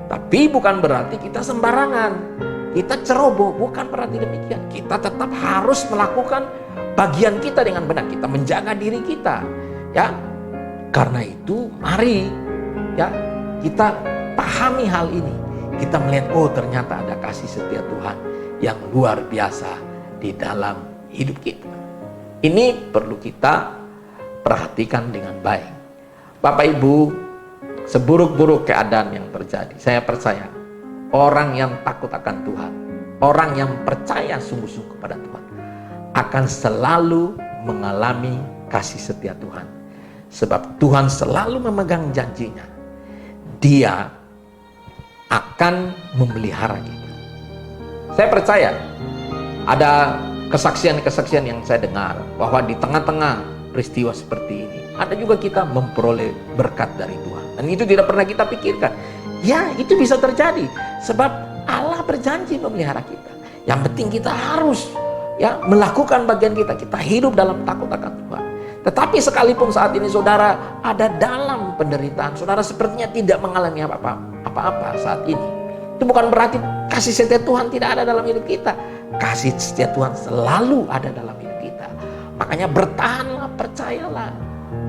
Tapi bukan berarti kita sembarangan, kita ceroboh, bukan berarti demikian. Kita tetap harus melakukan bagian kita dengan benar. Kita menjaga diri kita, ya. Karena itu mari ya kita pahami hal ini. Kita melihat, oh ternyata ada kasih setia Tuhan yang luar biasa di dalam hidup kita. Ini perlu kita perhatikan dengan baik. Bapak Ibu, seburuk-buruk keadaan yang terjadi, saya percaya orang yang takut akan Tuhan, orang yang percaya sungguh-sungguh kepada Tuhan, akan selalu mengalami kasih setia Tuhan. Sebab Tuhan selalu memegang janjinya. Dia akan memelihara kita. Saya percaya ada kesaksian-kesaksian yang saya dengar bahwa di tengah-tengah peristiwa seperti ini ada juga kita memperoleh berkat dari Tuhan. Dan itu tidak pernah kita pikirkan. Ya, itu bisa terjadi sebab Allah berjanji memelihara kita. Yang penting kita harus ya melakukan bagian kita. Kita hidup dalam takut akan Tuhan. Tetapi sekalipun saat ini saudara ada dalam penderitaan, saudara sepertinya tidak mengalami apa-apa saat ini. Itu bukan berarti kasih setia Tuhan tidak ada dalam hidup kita. Kasih setia Tuhan selalu ada dalam hidup kita. Makanya bertahanlah, percayalah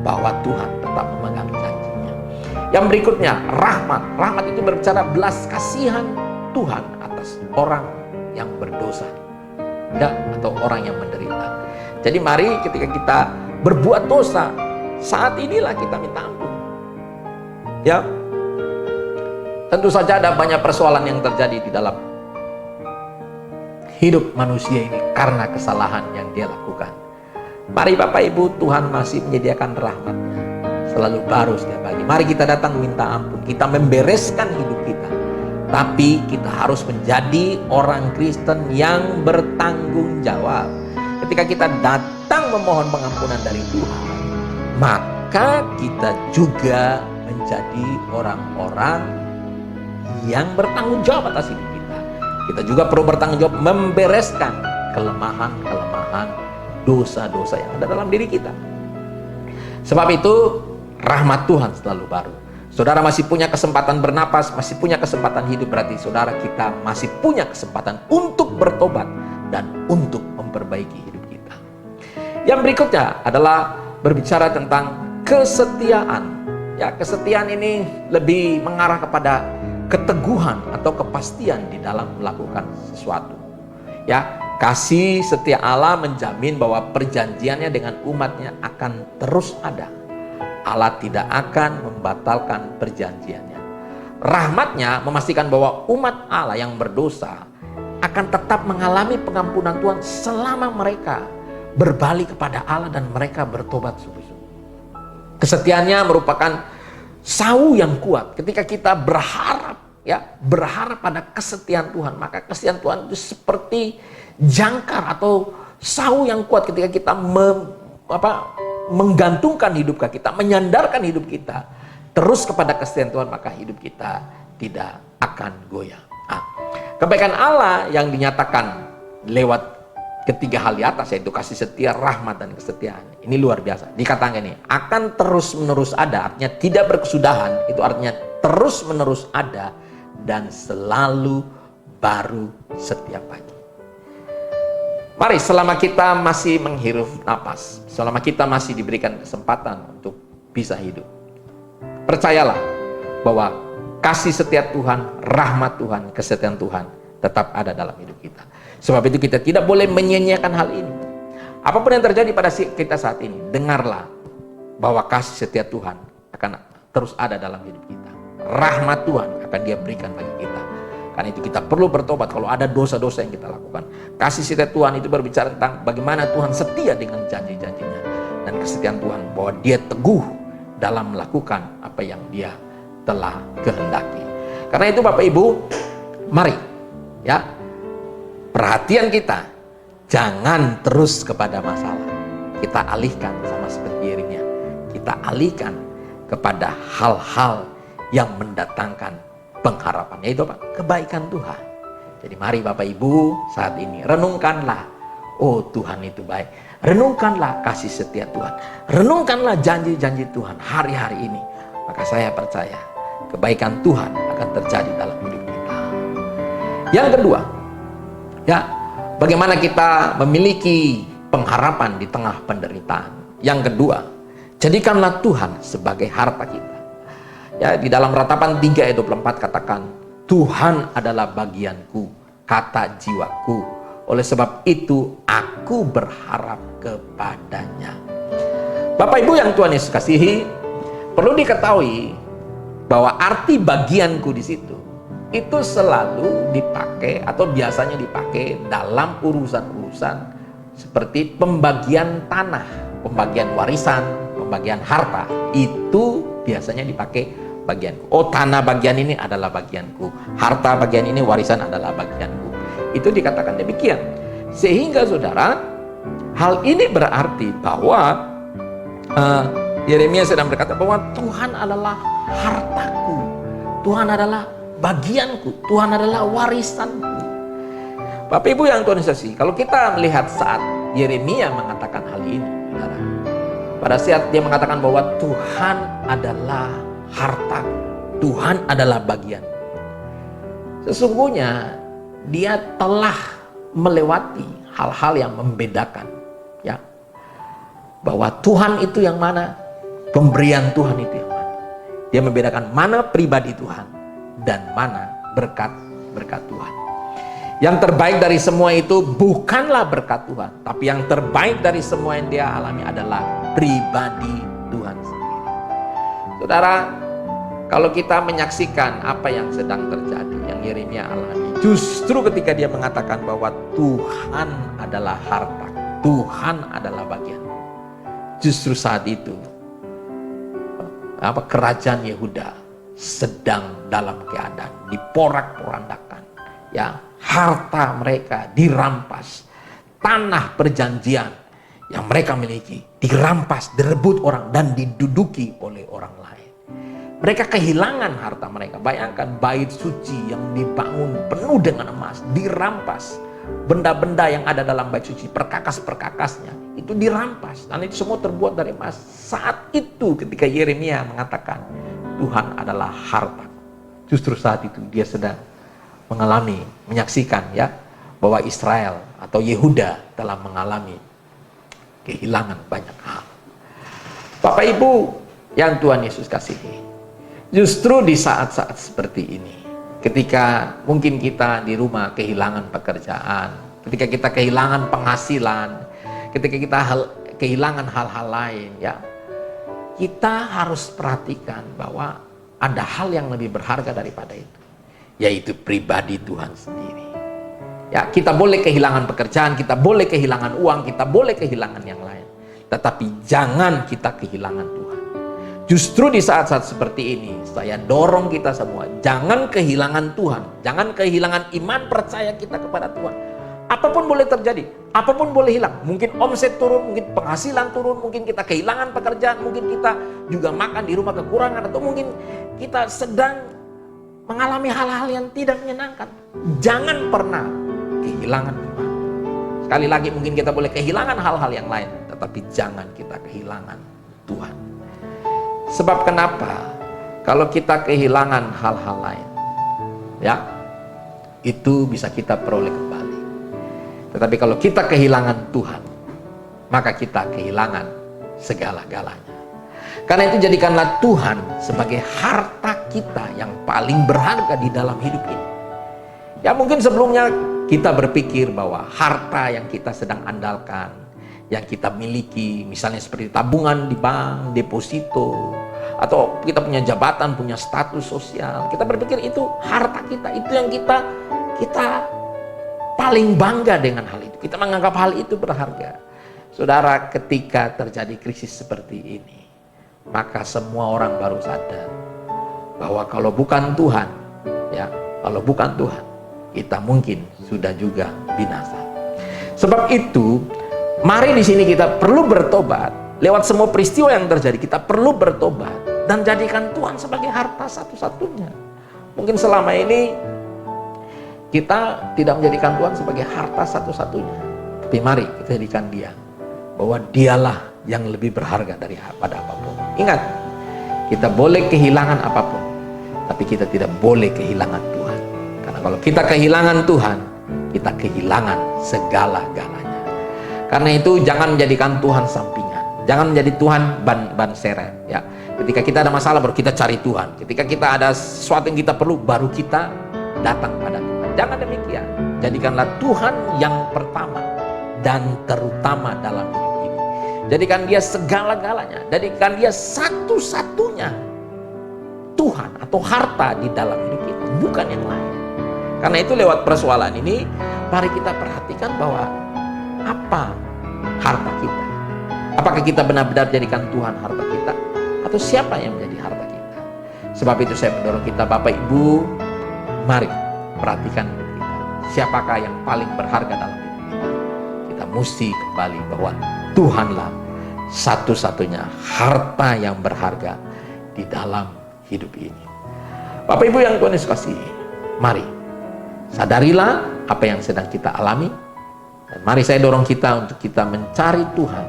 bahwa Tuhan tetap memegang janjinya. Yang berikutnya, rahmat. Rahmat itu berbicara belas kasihan Tuhan atas orang yang berdosa, ya, atau orang yang menderita. Jadi mari ketika kita berbuat dosa, saat inilah kita minta ampun. Ya, tentu saja ada banyak persoalan yang terjadi di dalam hidup manusia ini karena kesalahan yang dia lakukan. Mari Bapak Ibu, Tuhan masih menyediakan rahmat-Nya selalu baru setiap pagi. Mari kita datang minta ampun, kita membereskan hidup kita. Tapi kita harus menjadi orang Kristen yang bertanggung jawab. Ketika kita datang memohon pengampunan dari Tuhan, maka kita juga menjadi orang-orang yang bertanggung jawab atas hidup kita. Kita juga perlu bertanggung jawab membereskan kelemahan-kelemahan, dosa-dosa yang ada dalam diri kita. Sebab itu rahmat Tuhan selalu baru. Saudara masih punya kesempatan bernapas, masih punya kesempatan hidup, berarti saudara kita masih punya kesempatan untuk bertobat dan untuk memperbaiki hidup kita. Yang berikutnya adalah berbicara tentang kesetiaan. Ya, kesetiaan ini lebih mengarah kepada keteguhan atau kepastian di dalam melakukan sesuatu. Ya, kasih setia Allah menjamin bahwa perjanjiannya dengan umatnya akan terus ada. Allah tidak akan membatalkan perjanjiannya. Rahmatnya memastikan bahwa umat Allah yang berdosa akan tetap mengalami pengampunan Tuhan selama mereka berbalik kepada Allah dan mereka bertobat sungguh-sungguh. Kesetiaannya merupakan sau yang kuat. Ketika kita berharap, ya, berharap pada kesetiaan Tuhan, maka kesetiaan Tuhan itu seperti jangkar atau sau yang kuat. Ketika kita menggantungkan hidup kita, menyandarkan hidup kita terus kepada kesetiaan Tuhan, maka hidup kita tidak akan goyah. Kebaikan Allah yang dinyatakan lewat ketiga hal di atas, yaitu kasih setia, rahmat, dan kesetiaan, ini luar biasa. Dikatakan ini akan terus menerus ada, artinya tidak berkesudahan. Itu artinya terus-menerus ada, dan selalu baru setiap pagi. Mari, selama kita masih menghirup napas, selama kita masih diberikan kesempatan untuk bisa hidup, percayalah bahwa kasih setia Tuhan, rahmat Tuhan, kesetiaan Tuhan tetap ada dalam hidup kita. Sebab itu kita tidak boleh menyia-nyiakan hal ini. Apapun yang terjadi pada kita saat ini, dengarlah bahwa kasih setia Tuhan akan terus ada dalam hidup kita. Rahmat Tuhan akan Dia berikan bagi kita. Karena itu kita perlu bertobat kalau ada dosa-dosa yang kita lakukan. Kasih setia Tuhan itu berbicara tentang bagaimana Tuhan setia dengan janji-janjinya. Dan kesetiaan Tuhan bahwa Dia teguh dalam melakukan apa yang Dia telah kehendaki. Karena itu Bapak Ibu, mari ya, perhatian kita jangan terus kepada masalah. Kita alihkan sama seperti Yeremia. Kita alihkan kepada hal-hal yang mendatangkan pengharapan, yaitu apa? Kebaikan Tuhan. Jadi mari Bapak Ibu saat ini renungkanlah, oh Tuhan itu baik. Renungkanlah kasih setia Tuhan. Renungkanlah janji-janji Tuhan hari-hari ini. Maka saya percaya kebaikan Tuhan akan terjadi dalam hidup kita. Yang kedua, ya, bagaimana kita memiliki pengharapan di tengah penderitaan. Yang kedua, jadikanlah Tuhan sebagai harta kita. Ya, di dalam Ratapan 3 ayat 24 katakan, Tuhan adalah bagianku, kata jiwaku. Oleh sebab itu aku berharap kepadanya. Bapak Ibu yang Tuhan Yesus kasihi, perlu diketahui bahwa arti bagianku di situ itu selalu dipakai atau biasanya dipakai dalam urusan-urusan seperti pembagian tanah, pembagian warisan, pembagian harta. Itu biasanya dipakai bagianku. Oh, tanah bagian ini adalah bagianku, harta bagian ini, warisan adalah bagianku. Itu dikatakan demikian. Sehingga saudara, hal ini berarti bahwa Yeremia sedang berkata bahwa Tuhan adalah hartaku, Tuhan adalah bagianku, Tuhan adalah warisanku. Bapak Ibu yang Tuhan kasih, kalau kita melihat saat Yeremia mengatakan hal ini, saudara, pada saat dia mengatakan bahwa Tuhan adalah harta, Tuhan adalah bagian, sesungguhnya dia telah melewati hal-hal yang membedakan, ya, bahwa Tuhan itu yang mana, pemberian Tuhan itu yang mana. Dia membedakan mana pribadi Tuhan dan mana berkat Tuhan. Yang terbaik dari semua itu bukanlah berkat Tuhan, tapi yang terbaik dari semua yang dia alami adalah pribadi Tuhan sendiri. Saudara, kalau kita menyaksikan apa yang sedang terjadi, yang Yeremia alami, justru ketika dia mengatakan bahwa Tuhan adalah harta, Tuhan adalah bagian, justru saat itu kerajaan Yehuda sedang dalam keadaan diporak-porandakan, ya, harta mereka dirampas, tanah perjanjian yang mereka miliki dirampas, direbut orang dan diduduki oleh orang lain. Mereka kehilangan harta mereka. Bayangkan bait suci yang dibangun penuh dengan emas dirampas, benda-benda yang ada dalam bait suci, perkakas-perkakasnya itu dirampas, dan itu semua terbuat dari emas. Saat itu ketika Yeremia mengatakan Tuhan adalah harta, justru saat itu dia sedang mengalami, menyaksikan, ya, bahwa Israel atau Yehuda telah mengalami kehilangan banyak hal. Bapak Ibu yang Tuhan Yesus kasihi, justru di saat-saat seperti ini, ketika mungkin kita di rumah kehilangan pekerjaan, ketika kita kehilangan penghasilan, ketika kita kehilangan hal-hal lain, ya, kita harus perhatikan bahwa ada hal yang lebih berharga daripada itu, yaitu pribadi Tuhan sendiri. Ya, kita boleh kehilangan pekerjaan, kita boleh kehilangan uang, kita boleh kehilangan yang lain, tetapi jangan kita kehilangan Tuhan. Justru di saat-saat seperti ini, saya dorong kita semua, jangan kehilangan Tuhan, jangan kehilangan iman percaya kita kepada Tuhan. Apapun boleh terjadi, apapun boleh hilang. Mungkin omset turun, mungkin penghasilan turun, mungkin kita kehilangan pekerjaan, mungkin kita juga makan di rumah kekurangan, atau mungkin kita sedang mengalami hal-hal yang tidak menyenangkan. Jangan pernah kehilangan iman. Sekali lagi, mungkin kita boleh kehilangan hal-hal yang lain, tetapi jangan kita kehilangan Tuhan. Sebab kenapa? Kalau kita kehilangan hal-hal lain, ya, itu bisa kita peroleh kembali. Tetapi kalau kita kehilangan Tuhan, maka kita kehilangan segala-galanya. Karena itu jadikanlah Tuhan sebagai harta kita yang paling berharga di dalam hidup ini. Ya mungkin sebelumnya kita berpikir bahwa harta yang kita sedang andalkan, yang kita miliki, misalnya seperti tabungan di bank, deposito, atau kita punya jabatan, punya status sosial, kita berpikir itu harta kita, itu yang kita paling bangga dengan hal itu. Kita menganggap hal itu berharga. Saudara, ketika terjadi krisis seperti ini, maka semua orang baru sadar bahwa kalau bukan Tuhan, ya, kalau bukan Tuhan, kita mungkin sudah juga binasa. Sebab itu, mari di sini kita perlu bertobat. Lewat semua peristiwa yang terjadi, kita perlu bertobat dan jadikan Tuhan sebagai harta satu-satunya. Mungkin selama ini kita tidak menjadikan Tuhan sebagai harta satu-satunya. Tapi mari kita jadikan Dia, bahwa Dialah yang lebih berharga daripada apapun. Ingat, kita boleh kehilangan apapun, tapi kita tidak boleh kehilangan Tuhan. Karena kalau kita kehilangan Tuhan, kita kehilangan segala-galanya. Karena itu jangan menjadikan Tuhan sampingan. Jangan menjadi Tuhan ban serep, ya. Ketika kita ada masalah baru kita cari Tuhan. Ketika kita ada sesuatu yang kita perlu baru kita datang pada Tuhan. Jangan demikian. Jadikanlah Tuhan yang pertama dan terutama dalam hidup ini. Jadikan Dia segala-galanya. Jadikan Dia satu-satunya Tuhan atau harta di dalam hidup kita, bukan yang lain. Karena itu lewat persoalan ini, mari kita perhatikan bahwa apa harta kita. Apakah kita benar-benar jadikan Tuhan harta kita? Atau siapa yang menjadi harta kita? Sebab itu saya mendorong kita, Bapak Ibu, mari perhatikan hidup kita. Siapakah yang paling berharga dalam hidup kita? Kita mesti kembali bahwa Tuhanlah satu-satunya harta yang berharga di dalam hidup ini. Bapak Ibu yang Tuhan Yesus kasihi, mari sadarilah apa yang sedang kita alami. Dan mari saya dorong kita untuk kita mencari Tuhan.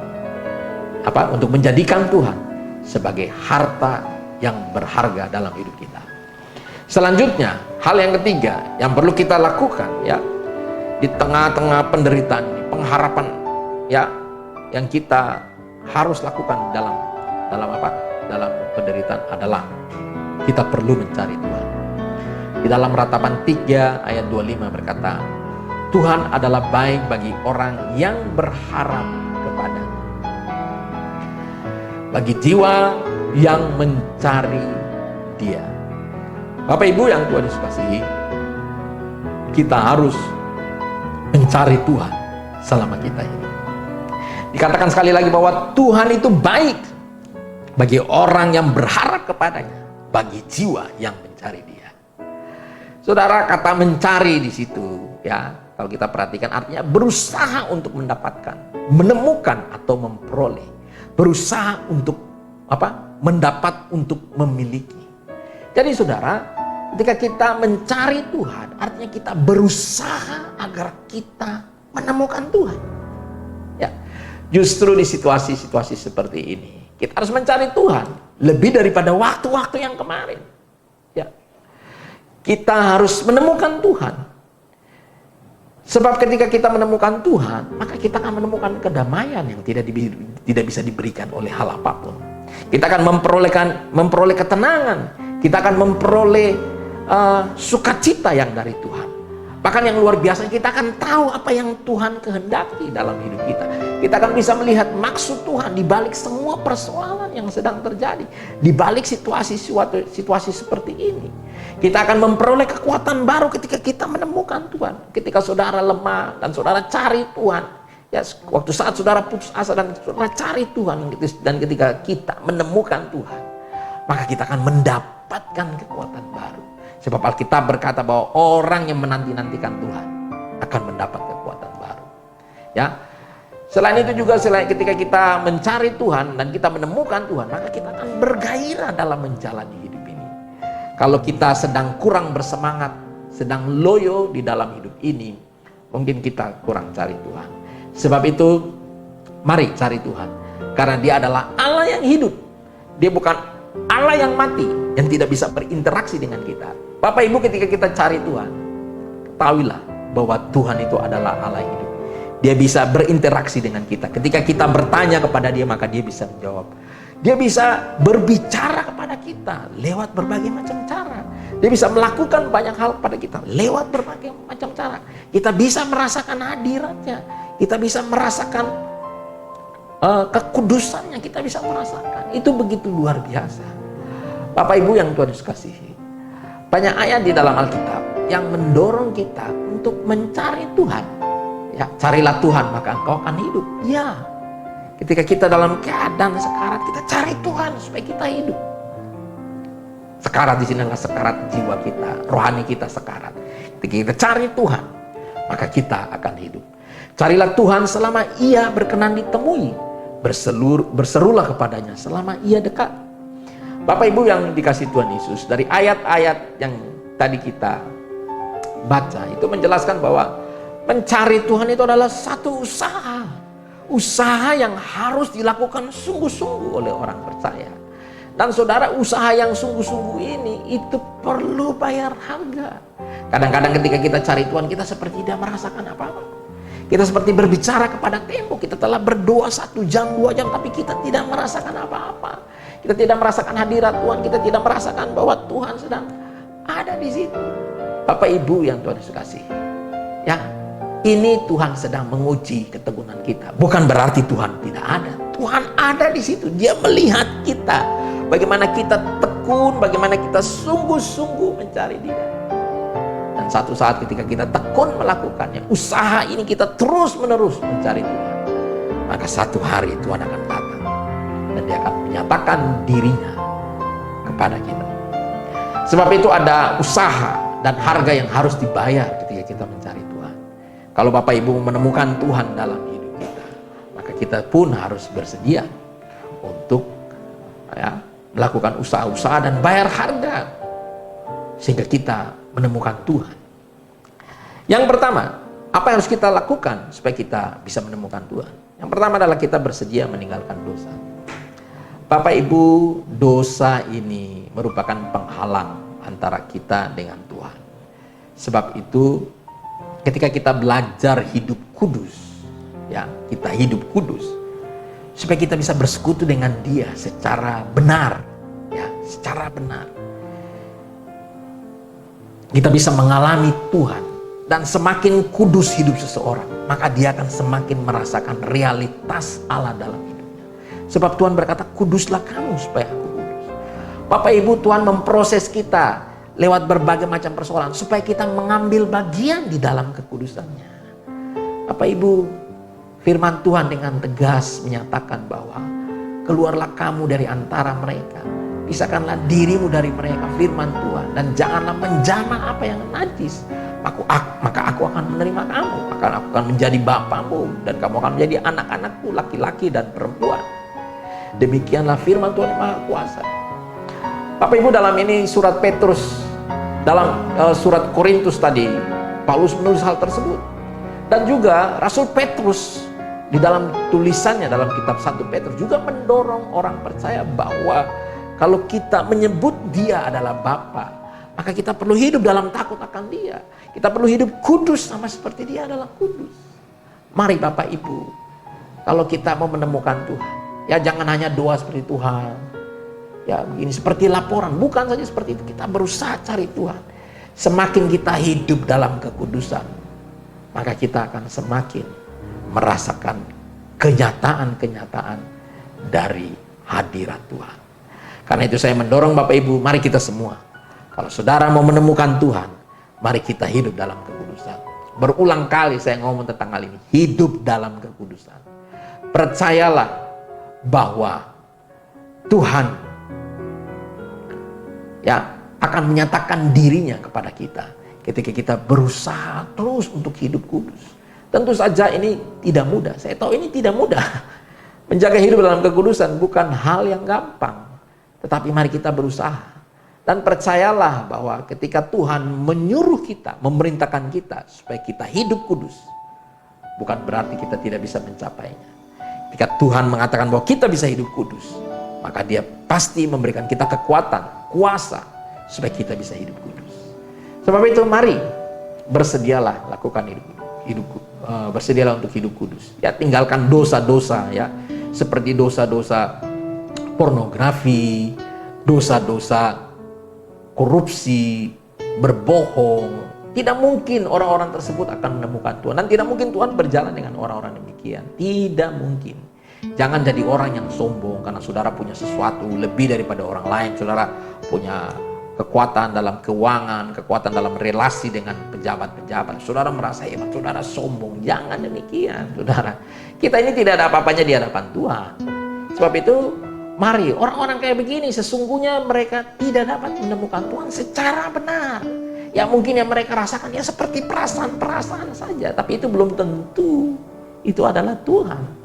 Untuk menjadikan Tuhan sebagai harta yang berharga dalam hidup kita. Selanjutnya, hal yang ketiga yang perlu kita lakukan, ya, di tengah-tengah penderitaan ini, pengharapan, ya, yang kita harus lakukan dalam penderitaan adalah kita perlu mencari Tuhan. Di dalam Ratapan 3 ayat 25 berkata, Tuhan adalah baik bagi orang yang berharap kepada-Nya, bagi jiwa yang mencari Dia. Bapak Ibu yang Tuhan Yesus kasihi, kita harus mencari Tuhan selama kita hidup. Dikatakan sekali lagi bahwa Tuhan itu baik bagi orang yang berharap kepada-Nya, bagi jiwa yang mencari Dia. Saudara, kata mencari di situ, ya, kalau kita perhatikan artinya berusaha untuk mendapatkan, menemukan atau memperoleh. Berusaha untuk mendapat, untuk memiliki. Jadi saudara, ketika kita mencari Tuhan, artinya kita berusaha agar kita menemukan Tuhan. Ya, justru di situasi-situasi seperti ini, kita harus mencari Tuhan lebih daripada waktu-waktu yang kemarin. Ya, kita harus menemukan Tuhan. Sebab ketika kita menemukan Tuhan, maka kita akan menemukan kedamaian yang tidak bisa diberikan oleh hal apapun. Kita akan memperoleh ketenangan. Kita akan memperoleh sukacita yang dari Tuhan. Bahkan yang luar biasa, kita akan tahu apa yang Tuhan kehendaki dalam hidup kita. Kita akan bisa melihat maksud Tuhan di balik semua persoalan yang sedang terjadi, di balik situasi seperti ini. Kita akan memperoleh kekuatan baru ketika kita menemukan Tuhan. Ketika saudara lemah dan saudara cari Tuhan, ya, waktu saat saudara putus asa dan saudara cari Tuhan, dan ketika kita menemukan Tuhan, maka kita akan mendapatkan kekuatan baru. Sebab Alkitab berkata bahwa orang yang menanti-nantikan Tuhan akan mendapat kekuatan baru. Ya. Selain itu juga, ketika kita mencari Tuhan dan kita menemukan Tuhan, maka kita akan bergairah dalam menjalani hidup ini. Kalau kita sedang kurang bersemangat, sedang loyo di dalam hidup ini, mungkin kita kurang cari Tuhan. Sebab itu, mari cari Tuhan. Karena Dia adalah Allah yang hidup. Dia bukan Allah yang mati. yang tidak bisa berinteraksi dengan kita. Bapak Ibu, ketika kita cari Tuhan, ketahuilah bahwa Tuhan itu adalah Allah yang hidup. Dia bisa berinteraksi dengan kita. Ketika kita bertanya kepada Dia, maka Dia bisa menjawab. Dia bisa berbicara kepada kita lewat berbagai macam cara. Dia bisa melakukan banyak hal kepada kita lewat berbagai macam cara. Kita bisa merasakan hadiratnya. Kita bisa merasakan kekudusannya. Kita bisa merasakan. Itu begitu luar biasa. Bapak Ibu yang Tuhan Yesus kasihi, banyak ayat di dalam Alkitab yang mendorong kita untuk mencari Tuhan. Ya, carilah Tuhan maka engkau akan hidup. Ya, ketika kita dalam keadaan sekarat, kita cari Tuhan supaya kita hidup. Sekarat di sini adalah sekarat jiwa kita, rohani kita sekarat. Ketika kita cari Tuhan, maka kita akan hidup. Carilah Tuhan selama Ia berkenan ditemui. Berserulah kepadanya selama Ia dekat. Bapak Ibu yang dikasihi Tuhan Yesus, dari ayat-ayat yang tadi kita baca itu menjelaskan bahwa mencari Tuhan itu adalah satu usaha. Usaha yang harus dilakukan sungguh-sungguh oleh orang percaya. Dan saudara, usaha yang sungguh-sungguh ini itu perlu bayar harga. Kadang-kadang ketika kita cari Tuhan, kita seperti tidak merasakan apa-apa. Kita seperti berbicara kepada tembok. Kita telah berdoa 1 jam, 2 jam, tapi kita tidak merasakan apa-apa. Kita tidak merasakan hadirat Tuhan. Kita tidak merasakan bahwa Tuhan sedang ada di situ. Bapak Ibu yang Tuhan Yesus kasihi, ya, ini Tuhan sedang menguji keteguhan kita. Bukan berarti Tuhan tidak ada. Tuhan ada di situ. Dia melihat kita. Bagaimana kita tekun, bagaimana kita sungguh-sungguh mencari Dia. Dan satu saat ketika kita tekun melakukannya, usaha ini kita terus-menerus mencari Tuhan, maka satu hari Tuhan akan datang dan Dia akan menyatakan dirinya kepada kita. Sebab itu ada usaha dan harga yang harus dibayar ketika kita mencari Tuhan. Kalau Bapak Ibu menemukan Tuhan dalam hidup kita, maka kita pun harus bersedia untuk melakukan usaha-usaha dan bayar harga sehingga kita menemukan Tuhan. Yang pertama, apa yang harus kita lakukan supaya kita bisa menemukan Tuhan? Yang pertama adalah kita bersedia meninggalkan dosa. Bapak Ibu, dosa ini merupakan penghalang antara kita dengan Tuhan. Sebab itu ketika kita belajar hidup kudus, ya, kita hidup kudus supaya kita bisa bersekutu dengan Dia secara benar, ya, secara benar. Kita bisa mengalami Tuhan, dan semakin kudus hidup seseorang, maka dia akan semakin merasakan realitas Allah dalam hidupnya. Sebab Tuhan berkata, kuduslah kamu supaya aku kudus. Bapak Ibu, Tuhan memproses kita lewat berbagai macam persoalan supaya kita mengambil bagian di dalam kekudusannya. Bapak Ibu, firman Tuhan dengan tegas menyatakan bahwa keluarlah kamu dari antara mereka, pisahkanlah dirimu dari mereka, firman Tuhan, dan janganlah menjamah apa yang najis. Maka aku akan menerima kamu, maka aku akan menjadi bapamu, dan kamu akan menjadi anak-anakku, laki-laki dan perempuan. Demikianlah firman Tuhan yang Maha Kuasa. Bapak Ibu, dalam ini surat Petrus, dalam surat Korintus tadi, Paulus menulis hal tersebut. Dan juga Rasul Petrus di dalam tulisannya dalam kitab 1 Petrus juga mendorong orang percaya bahwa kalau kita menyebut Dia adalah Bapa, maka kita perlu hidup dalam takut akan Dia. Kita perlu hidup kudus sama seperti Dia adalah kudus. Mari Bapak Ibu, kalau kita mau menemukan Tuhan, ya jangan hanya doa seperti Tuhan, ya begini seperti laporan, bukan saja seperti itu. Kita berusaha cari Tuhan. Semakin kita hidup dalam kekudusan, maka kita akan semakin merasakan kenyataan-kenyataan dari hadirat Tuhan. Karena itu saya mendorong Bapak Ibu, mari kita semua, kalau saudara mau menemukan Tuhan, mari kita hidup dalam kekudusan. Berulang kali saya ngomong tentang hal ini, hidup dalam kekudusan. Percayalah bahwa Tuhan ya akan menyatakan dirinya kepada kita ketika kita berusaha terus untuk hidup kudus. Tentu saja ini tidak mudah. Saya tahu ini tidak mudah. Menjaga hidup dalam kekudusan bukan hal yang gampang. Tetapi mari kita berusaha. Dan percayalah bahwa ketika Tuhan menyuruh kita, memerintahkan kita supaya kita hidup kudus, bukan berarti kita tidak bisa mencapainya. Ketika Tuhan mengatakan bahwa kita bisa hidup kudus, maka Dia pasti memberikan kita kekuatan, kuasa supaya kita bisa hidup kudus. Sebab itu mari bersedialah lakukan bersedialah untuk hidup kudus. Ya, tinggalkan dosa-dosa ya, seperti dosa-dosa pornografi, dosa-dosa korupsi, berbohong. Tidak mungkin orang-orang tersebut akan menemukan Tuhan, dan tidak mungkin Tuhan berjalan dengan orang-orang demikian. Tidak mungkin. Jangan jadi orang yang sombong karena saudara punya sesuatu lebih daripada orang lain. Saudara punya kekuatan dalam keuangan, kekuatan dalam relasi dengan pejabat-pejabat. Saudara merasa hebat, saudara sombong. Jangan demikian, saudara. Kita ini tidak ada apa-apanya di hadapan Tuhan. Sebab itu, mari orang-orang kayak begini sesungguhnya mereka tidak dapat menemukan Tuhan secara benar. Ya mungkin yang mereka rasakan ya seperti perasaan-perasaan saja, tapi itu belum tentu itu adalah Tuhan.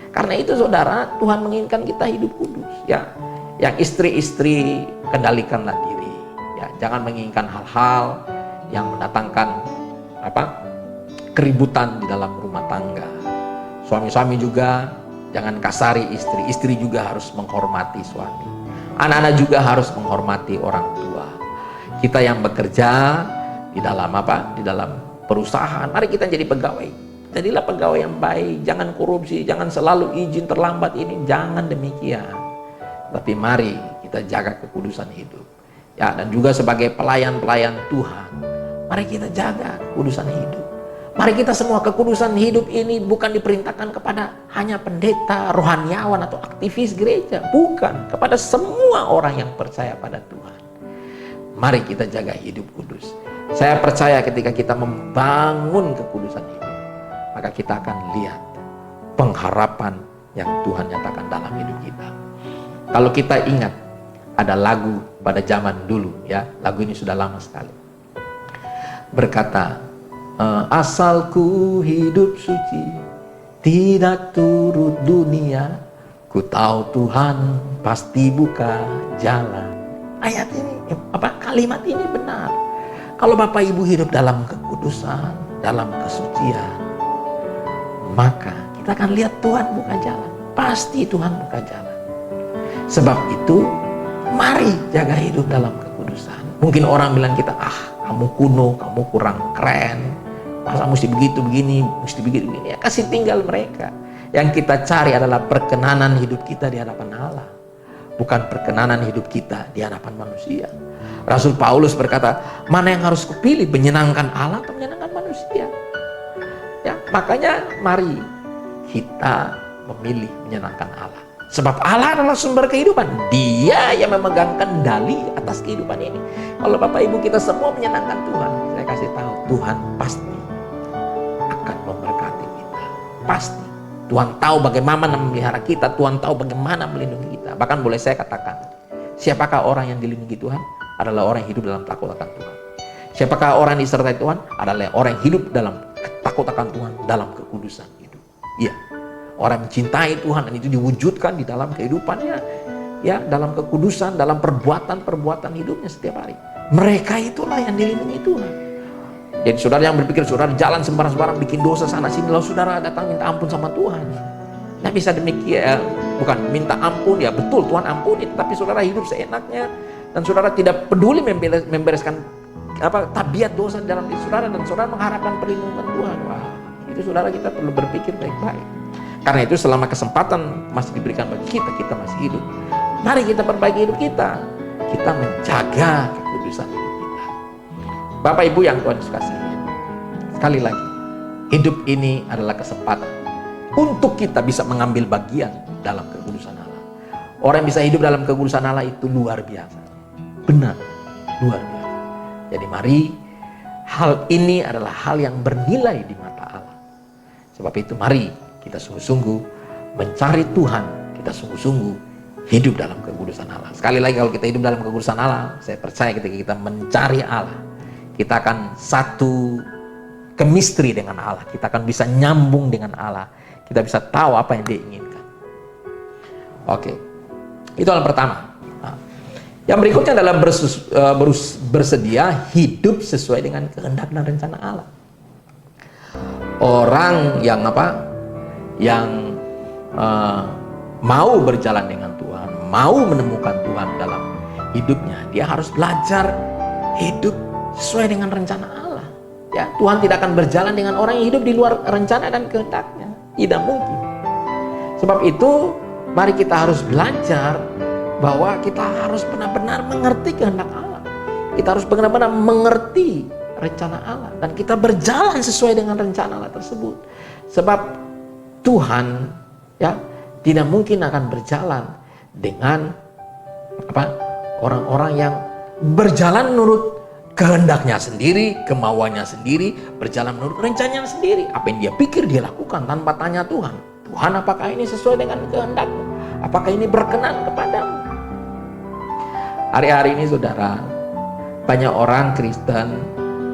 Karena itu saudara, Tuhan menginginkan kita hidup kudus. Ya, yang istri-istri kendalikanlah diri. Ya, jangan menginginkan hal-hal yang mendatangkan keributan di dalam rumah tangga. Suami-suami juga jangan kasari istri. Istri juga harus menghormati suami. Anak-anak juga harus menghormati orang tua. Kita yang bekerja di dalam Di dalam perusahaan, mari kita jadi pegawai. Jadilah pegawai yang baik, jangan korupsi, jangan selalu izin terlambat ini, jangan demikian. Tapi mari kita jaga kekudusan hidup. Ya, dan juga sebagai pelayan-pelayan Tuhan, mari kita jaga kekudusan hidup. Mari kita semua, kekudusan hidup ini bukan diperintahkan kepada hanya pendeta, rohaniawan atau aktivis gereja, bukan, kepada semua orang yang percaya pada Tuhan. Mari kita jaga hidup kudus. Saya percaya ketika kita membangun kekudusan hidup, maka kita akan lihat pengharapan yang Tuhan nyatakan dalam hidup kita. Kalau kita ingat, ada lagu pada zaman dulu ya, lagu ini sudah lama sekali. Berkata, asal ku hidup suci, tidak turut dunia, ku tahu Tuhan pasti buka jalan. Ayat ini, kalimat ini benar. Kalau Bapak Ibu hidup dalam kekudusan, dalam kesucian, maka kita akan lihat Tuhan buka jalan. Pasti Tuhan buka jalan. Sebab itu, mari jaga hidup dalam kekudusan. Mungkin orang bilang kita, kamu kuno, kamu kurang keren, masa mesti begitu begini, mesti begitu begini. Ya, kasih tinggal mereka. Yang kita cari adalah perkenanan hidup kita di hadapan Allah, bukan perkenanan hidup kita di hadapan manusia. Rasul Paulus berkata, mana yang harus kupilih, menyenangkan Allah atau menyenangkan manusia? Ya, makanya mari kita memilih menyenangkan Allah. Sebab Allah adalah sumber kehidupan. Dia yang memegang kendali atas kehidupan ini. Kalau Bapak Ibu kita semua menyenangkan Tuhan, saya kasih tahu, Tuhan pasti akan memberkati kita. Pasti. Tuhan tahu bagaimana memelihara kita, Tuhan tahu bagaimana melindungi kita. Bahkan boleh saya katakan, siapakah orang yang dilindungi Tuhan? Adalah orang yang hidup dalam takut akan Tuhan. Siapakah orang yang disertai Tuhan? Adalah orang yang hidup dalam takut akan Tuhan, dalam kekudusan hidup. Iya, orang yang mencintai Tuhan dan itu diwujudkan di dalam kehidupannya, ya, dalam kekudusan, dalam perbuatan-perbuatan hidupnya setiap hari. Mereka itulah yang dilindungi Tuhan. Jadi saudara yang berpikir saudara jalan sembarang-sembarang bikin dosa sana sini, lalu saudara datang minta ampun sama Tuhan. Nah, bisa demikian, bukan minta ampun, ya betul Tuhan ampuni, tapi saudara hidup seenaknya dan saudara tidak peduli membereskan tabiat dosa di dalam diri saudara, dan saudara mengharapkan perlindungan Tuhan. Wah, itu saudara, kita perlu berpikir baik-baik. Karena itu selama kesempatan masih diberikan bagi kita, kita masih hidup. Mari kita perbaiki hidup kita. Kita menjaga kekudusan hidup kita. Bapak Ibu yang Tuhan Yesus kasihi, sekali lagi, hidup ini adalah kesempatan untuk kita bisa mengambil bagian dalam kekudusan Allah. Orang yang bisa hidup dalam kekudusan Allah itu luar biasa. Benar, luar biasa. Jadi mari, hal ini adalah hal yang bernilai di mata Allah. Sebab itu mari kita sungguh-sungguh mencari Tuhan, kita sungguh-sungguh hidup dalam kekudusan Allah. Sekali lagi, kalau kita hidup dalam kekudusan Allah, saya percaya ketika kita mencari Allah, kita akan satu chemistry dengan Allah, kita akan bisa nyambung dengan Allah, kita bisa tahu apa yang Dia inginkan. Oke, itu hal pertama. Nah, yang berikutnya adalah bersedia hidup sesuai dengan kehendak dan rencana Allah. Orang yang mau berjalan dengan Tuhan, mau menemukan Tuhan dalam hidupnya, dia harus belajar hidup sesuai dengan rencana Allah. Ya, Tuhan tidak akan berjalan dengan orang yang hidup di luar rencana dan kehendaknya. Tidak mungkin. Sebab itu, mari kita harus belajar bahwa kita harus benar-benar mengerti kehendak Allah. Kita harus benar-benar mengerti rencana Allah, dan kita berjalan sesuai dengan rencana Allah tersebut. Sebab Tuhan ya tidak mungkin akan berjalan dengan orang-orang yang berjalan menurut kehendaknya sendiri, kemauannya sendiri, berjalan menurut rencananya sendiri. Apa yang dia pikir dia lakukan tanpa tanya Tuhan. Tuhan, apakah ini sesuai dengan kehendak-Mu? Apakah ini berkenan kepadamu? Hari-hari ini saudara, banyak orang Kristen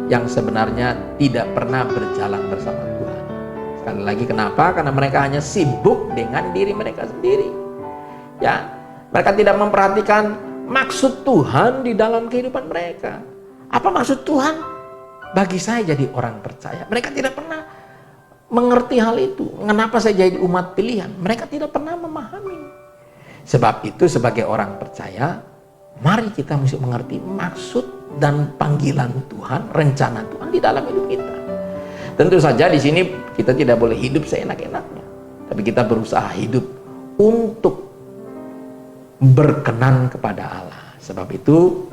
yang sebenarnya tidak pernah berjalan bersama Tuhan. Sekali lagi, kenapa? Karena mereka hanya sibuk dengan diri mereka sendiri. Ya, mereka tidak memperhatikan maksud Tuhan di dalam kehidupan mereka. Apa maksud Tuhan bagi saya jadi orang percaya? Mereka tidak pernah mengerti hal itu. Kenapa saya jadi umat pilihan? Mereka tidak pernah memahami. Sebab itu, sebagai orang percaya, mari kita mesti mengerti maksud dan panggilan Tuhan, rencana Tuhan di dalam hidup kita. Tentu saja di sini kita tidak boleh hidup seenak-enaknya, tapi kita berusaha hidup untuk berkenan kepada Allah. Sebab itu,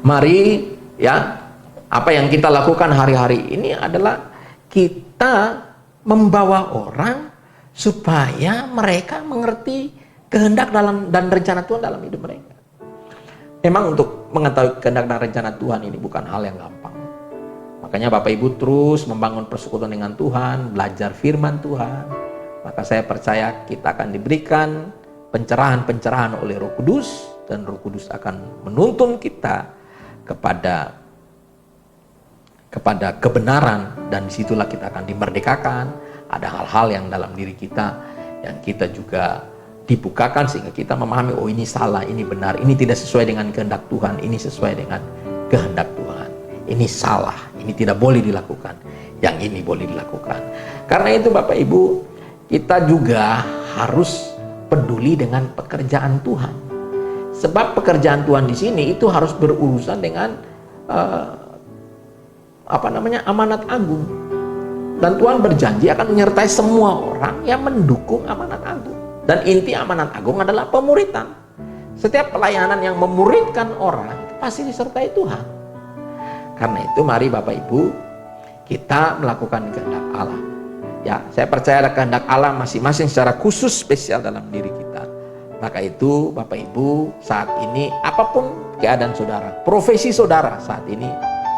mari ya, apa yang kita lakukan hari-hari ini adalah kita membawa orang supaya mereka mengerti kehendak dan rencana Tuhan dalam hidup mereka. Memang untuk mengetahui kehendak dan rencana Tuhan ini bukan hal yang gampang. Makanya Bapak Ibu terus membangun persekutuan dengan Tuhan, belajar firman Tuhan. Maka saya percaya kita akan diberikan pencerahan-pencerahan oleh Roh Kudus, dan Roh Kudus akan menuntun kita kepada kebenaran, dan disitulah kita akan dimerdekakan. Ada hal-hal yang dalam diri kita yang kita juga dibukakan sehingga kita memahami, oh ini salah, ini benar, ini tidak sesuai dengan kehendak Tuhan, ini sesuai dengan kehendak Tuhan, ini salah, ini tidak boleh dilakukan, yang ini boleh dilakukan. Karena itu Bapak Ibu, kita juga harus peduli dengan pekerjaan Tuhan. Sebab pekerjaan Tuhan di sini itu harus berurusan dengan amanat agung. Dan Tuhan berjanji akan menyertai semua orang yang mendukung amanat agung. Dan inti amanat agung adalah pemuritan. Setiap pelayanan yang memuridkan orang pasti disertai Tuhan. Karena itu mari Bapak Ibu, kita melakukan kehendak Allah. Ya, saya percaya ada kehendak Allah masing-masing secara khusus spesial dalam diri kita. Maka itu Bapak Ibu, saat ini apapun keadaan saudara, profesi saudara saat ini,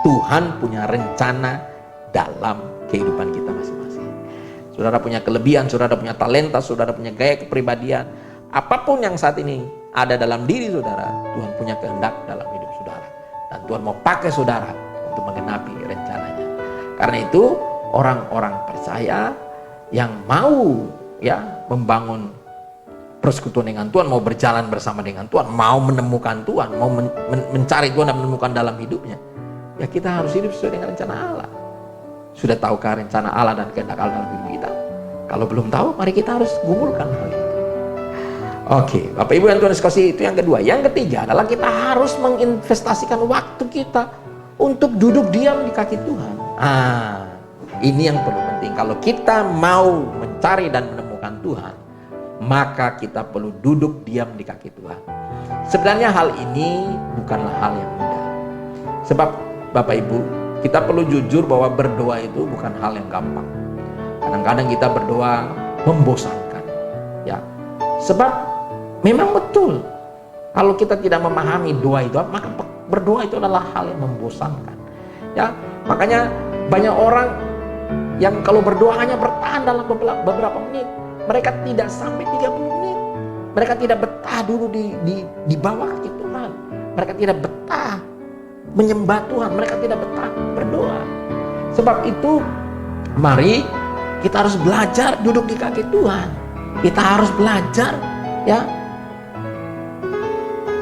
Tuhan punya rencana dalam kehidupan kita masing-masing. Saudara punya kelebihan, saudara punya talenta, saudara punya gaya kepribadian. Apapun yang saat ini ada dalam diri saudara, Tuhan punya kehendak dalam hidup saudara. Dan Tuhan mau pakai saudara untuk menggenapi rencananya. Karena itu, orang-orang percaya yang mau ya membangun persekutuan dengan Tuhan, mau berjalan bersama dengan Tuhan, mau menemukan Tuhan, mau mencari Tuhan dan menemukan dalam hidupnya, ya kita harus hidup sesuai dengan rencana Allah. Sudah tahukah rencana Allah dan kehendak Allah dalam hidup kita? Kalau belum tahu, mari kita harus gumulkan hal itu. Oke, Bapak Ibu yang Tuhan kasih, itu yang kedua. Yang ketiga adalah kita harus menginvestasikan waktu kita untuk duduk diam di kaki Tuhan. Ini yang perlu penting. Kalau kita mau mencari dan menemukan Tuhan, maka kita perlu duduk diam di kaki Tuhan. Sebenarnya hal ini bukanlah hal yang mudah. Sebab Bapak Ibu, kita perlu jujur bahwa berdoa itu bukan hal yang gampang. Kadang-kadang kita berdoa membosankan. Ya. Sebab memang betul, kalau kita tidak memahami doa itu, maka berdoa itu adalah hal yang membosankan. Ya, makanya banyak orang yang kalau berdoa hanya bertahan dalam beberapa menit. Mereka tidak sampai 30 menit. Mereka tidak betah dulu di bawah kaki Tuhan. Mereka tidak betah menyembah Tuhan. Mereka tidak betah berdoa. Sebab itu, mari kita harus belajar duduk di kaki Tuhan. Kita harus belajar ya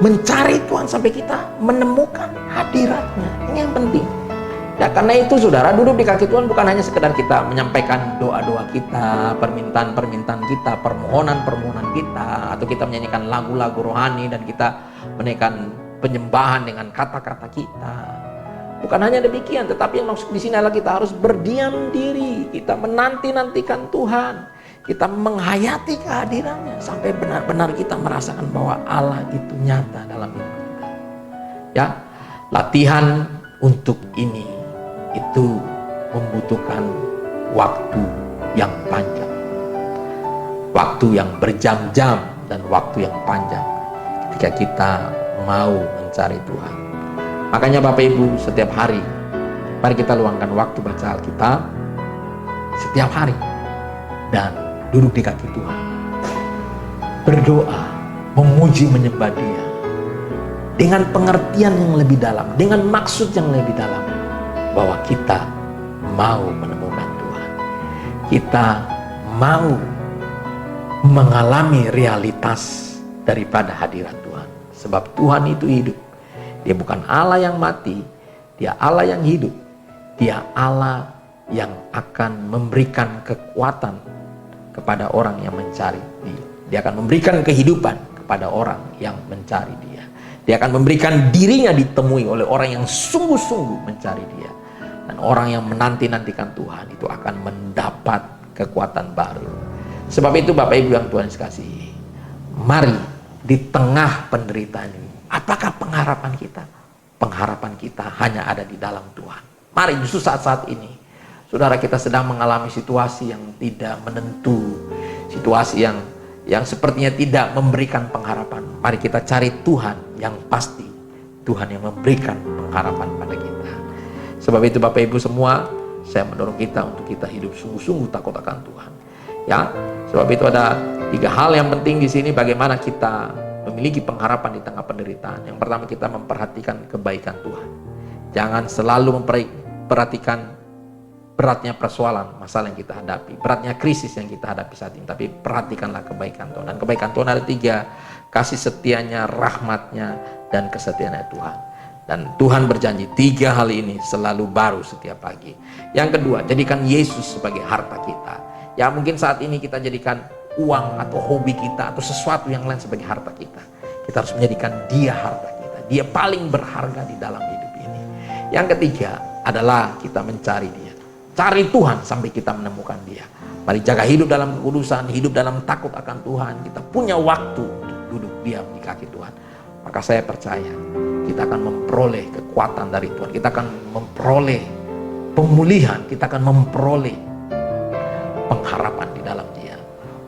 mencari Tuhan sampai kita menemukan hadiratnya. Ini yang penting. Ya, karena itu saudara, duduk di kaki Tuhan bukan hanya sekedar kita menyampaikan doa-doa kita, permintaan-permintaan kita, permohonan-permohonan kita, atau kita menyanyikan lagu-lagu rohani dan kita menaikkan penyembahan dengan kata-kata kita. Bukan hanya demikian, tetapi yang maksud di sini adalah kita harus berdiam diri, kita menanti-nantikan Tuhan, kita menghayati kehadirannya sampai benar-benar kita merasakan bahwa Allah itu nyata dalam hidup kita. Ya, latihan untuk ini itu membutuhkan waktu yang panjang, waktu yang berjam-jam dan waktu yang panjang ketika kita mau mencari Tuhan. Makanya Bapak Ibu, setiap hari mari kita luangkan waktu baca Alkitab setiap hari dan duduk di kaki Tuhan, berdoa, memuji, menyembah Dia dengan pengertian yang lebih dalam, dengan maksud yang lebih dalam, bahwa kita mau menemukan Tuhan, kita mau mengalami realitas daripada hadirat Tuhan. Sebab Tuhan itu hidup. Dia bukan Allah yang mati, Dia Allah yang hidup. Dia Allah yang akan memberikan kekuatan kepada orang yang mencari Dia. Dia akan memberikan kehidupan kepada orang yang mencari Dia. Dia akan memberikan dirinya ditemui oleh orang yang sungguh-sungguh mencari Dia. Dan orang yang menanti-nantikan Tuhan itu akan mendapat kekuatan baru. Sebab itu Bapak Ibu yang Tuhan kasih, mari di tengah penderitaan ini, apakah pengharapan kita? Pengharapan kita hanya ada di dalam Tuhan. Mari justru saat-saat ini, saudara, kita sedang mengalami situasi yang tidak menentu, situasi yang sepertinya tidak memberikan pengharapan. Mari kita cari Tuhan yang pasti, Tuhan yang memberikan pengharapan pada kita. Sebab itu Bapak Ibu semua, saya mendorong kita untuk kita hidup sungguh-sungguh takut akan Tuhan. Ya, sebab itu ada 3 hal yang penting di sini, bagaimana kita memiliki pengharapan di tengah penderitaan. Yang pertama, kita memperhatikan kebaikan Tuhan. Jangan selalu memperhatikan beratnya persoalan, masalah yang kita hadapi, beratnya krisis yang kita hadapi saat ini, tapi perhatikanlah kebaikan Tuhan. Dan kebaikan Tuhan ada 3, kasih setianya, rahmatnya, dan kesetiaannya Tuhan. Dan Tuhan berjanji 3 hal ini selalu baru setiap pagi. Yang kedua, jadikan Yesus sebagai harta kita. Ya, mungkin saat ini kita jadikan uang atau hobi kita atau sesuatu yang lain sebagai harta kita. Kita harus menjadikan Dia harta kita. Dia paling berharga di dalam hidup ini. Yang ketiga adalah kita mencari Dia. Cari Tuhan sampai kita menemukan Dia. Mari jaga hidup dalam kekudusan, hidup dalam takut akan Tuhan. Kita punya waktu untuk duduk diam di kaki Tuhan. Maka saya percaya kita akan memperoleh kekuatan dari Tuhan. Kita akan memperoleh pemulihan. Kita akan memperoleh pengharapan di dalam Dia.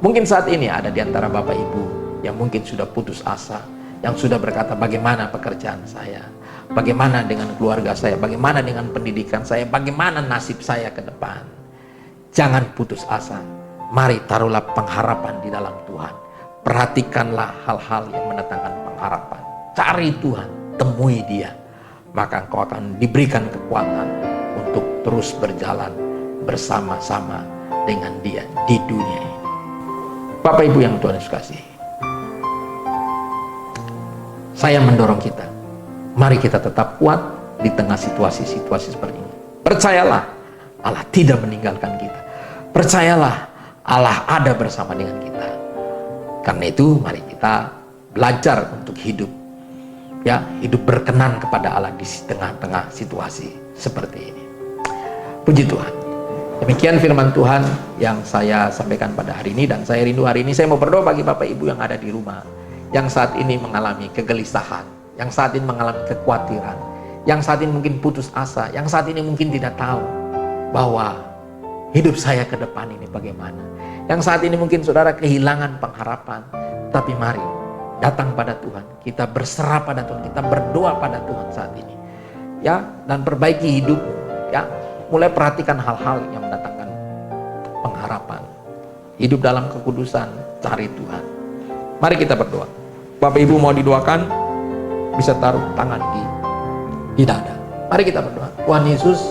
Mungkin saat ini ada di antara Bapak Ibu yang mungkin sudah putus asa, yang sudah berkata, bagaimana pekerjaan saya, bagaimana dengan keluarga saya, bagaimana dengan pendidikan saya, bagaimana nasib saya ke depan. Jangan putus asa. Mari taruhlah pengharapan di dalam Tuhan. Perhatikanlah hal-hal yang mendatangkan pengharapan. Cari Tuhan, temui Dia, maka engkau akan diberikan kekuatan untuk terus berjalan bersama-sama dengan Dia di dunia ini. Bapak Ibu yang Tuhan Yesus kasih, saya mendorong kita, mari kita tetap kuat di tengah situasi-situasi seperti ini. Percayalah, Allah tidak meninggalkan kita. Percayalah, Allah ada bersama dengan kita. Karena itu mari kita belajar untuk hidup, ya, hidup berkenan kepada Allah di tengah-tengah situasi seperti ini. Puji Tuhan. Demikian firman Tuhan yang saya sampaikan pada hari ini, dan saya rindu hari ini saya mau berdoa bagi Bapak Ibu yang ada di rumah, yang saat ini mengalami kegelisahan, yang saat ini mengalami kekhawatiran, yang saat ini mungkin putus asa, yang saat ini mungkin tidak tahu bahwa hidup saya ke depan ini bagaimana. Yang saat ini mungkin saudara kehilangan pengharapan, tapi mari datang pada Tuhan, kita berserah pada Tuhan, kita berdoa pada Tuhan saat ini, ya, dan perbaiki hidup, ya. Mulai perhatikan hal-hal yang mendatangkan pengharapan. Hidup dalam kekudusan, cari Tuhan. Mari kita berdoa. Bapak Ibu mau didoakan, bisa taruh tangan di dada. Mari kita berdoa. Tuhan Yesus,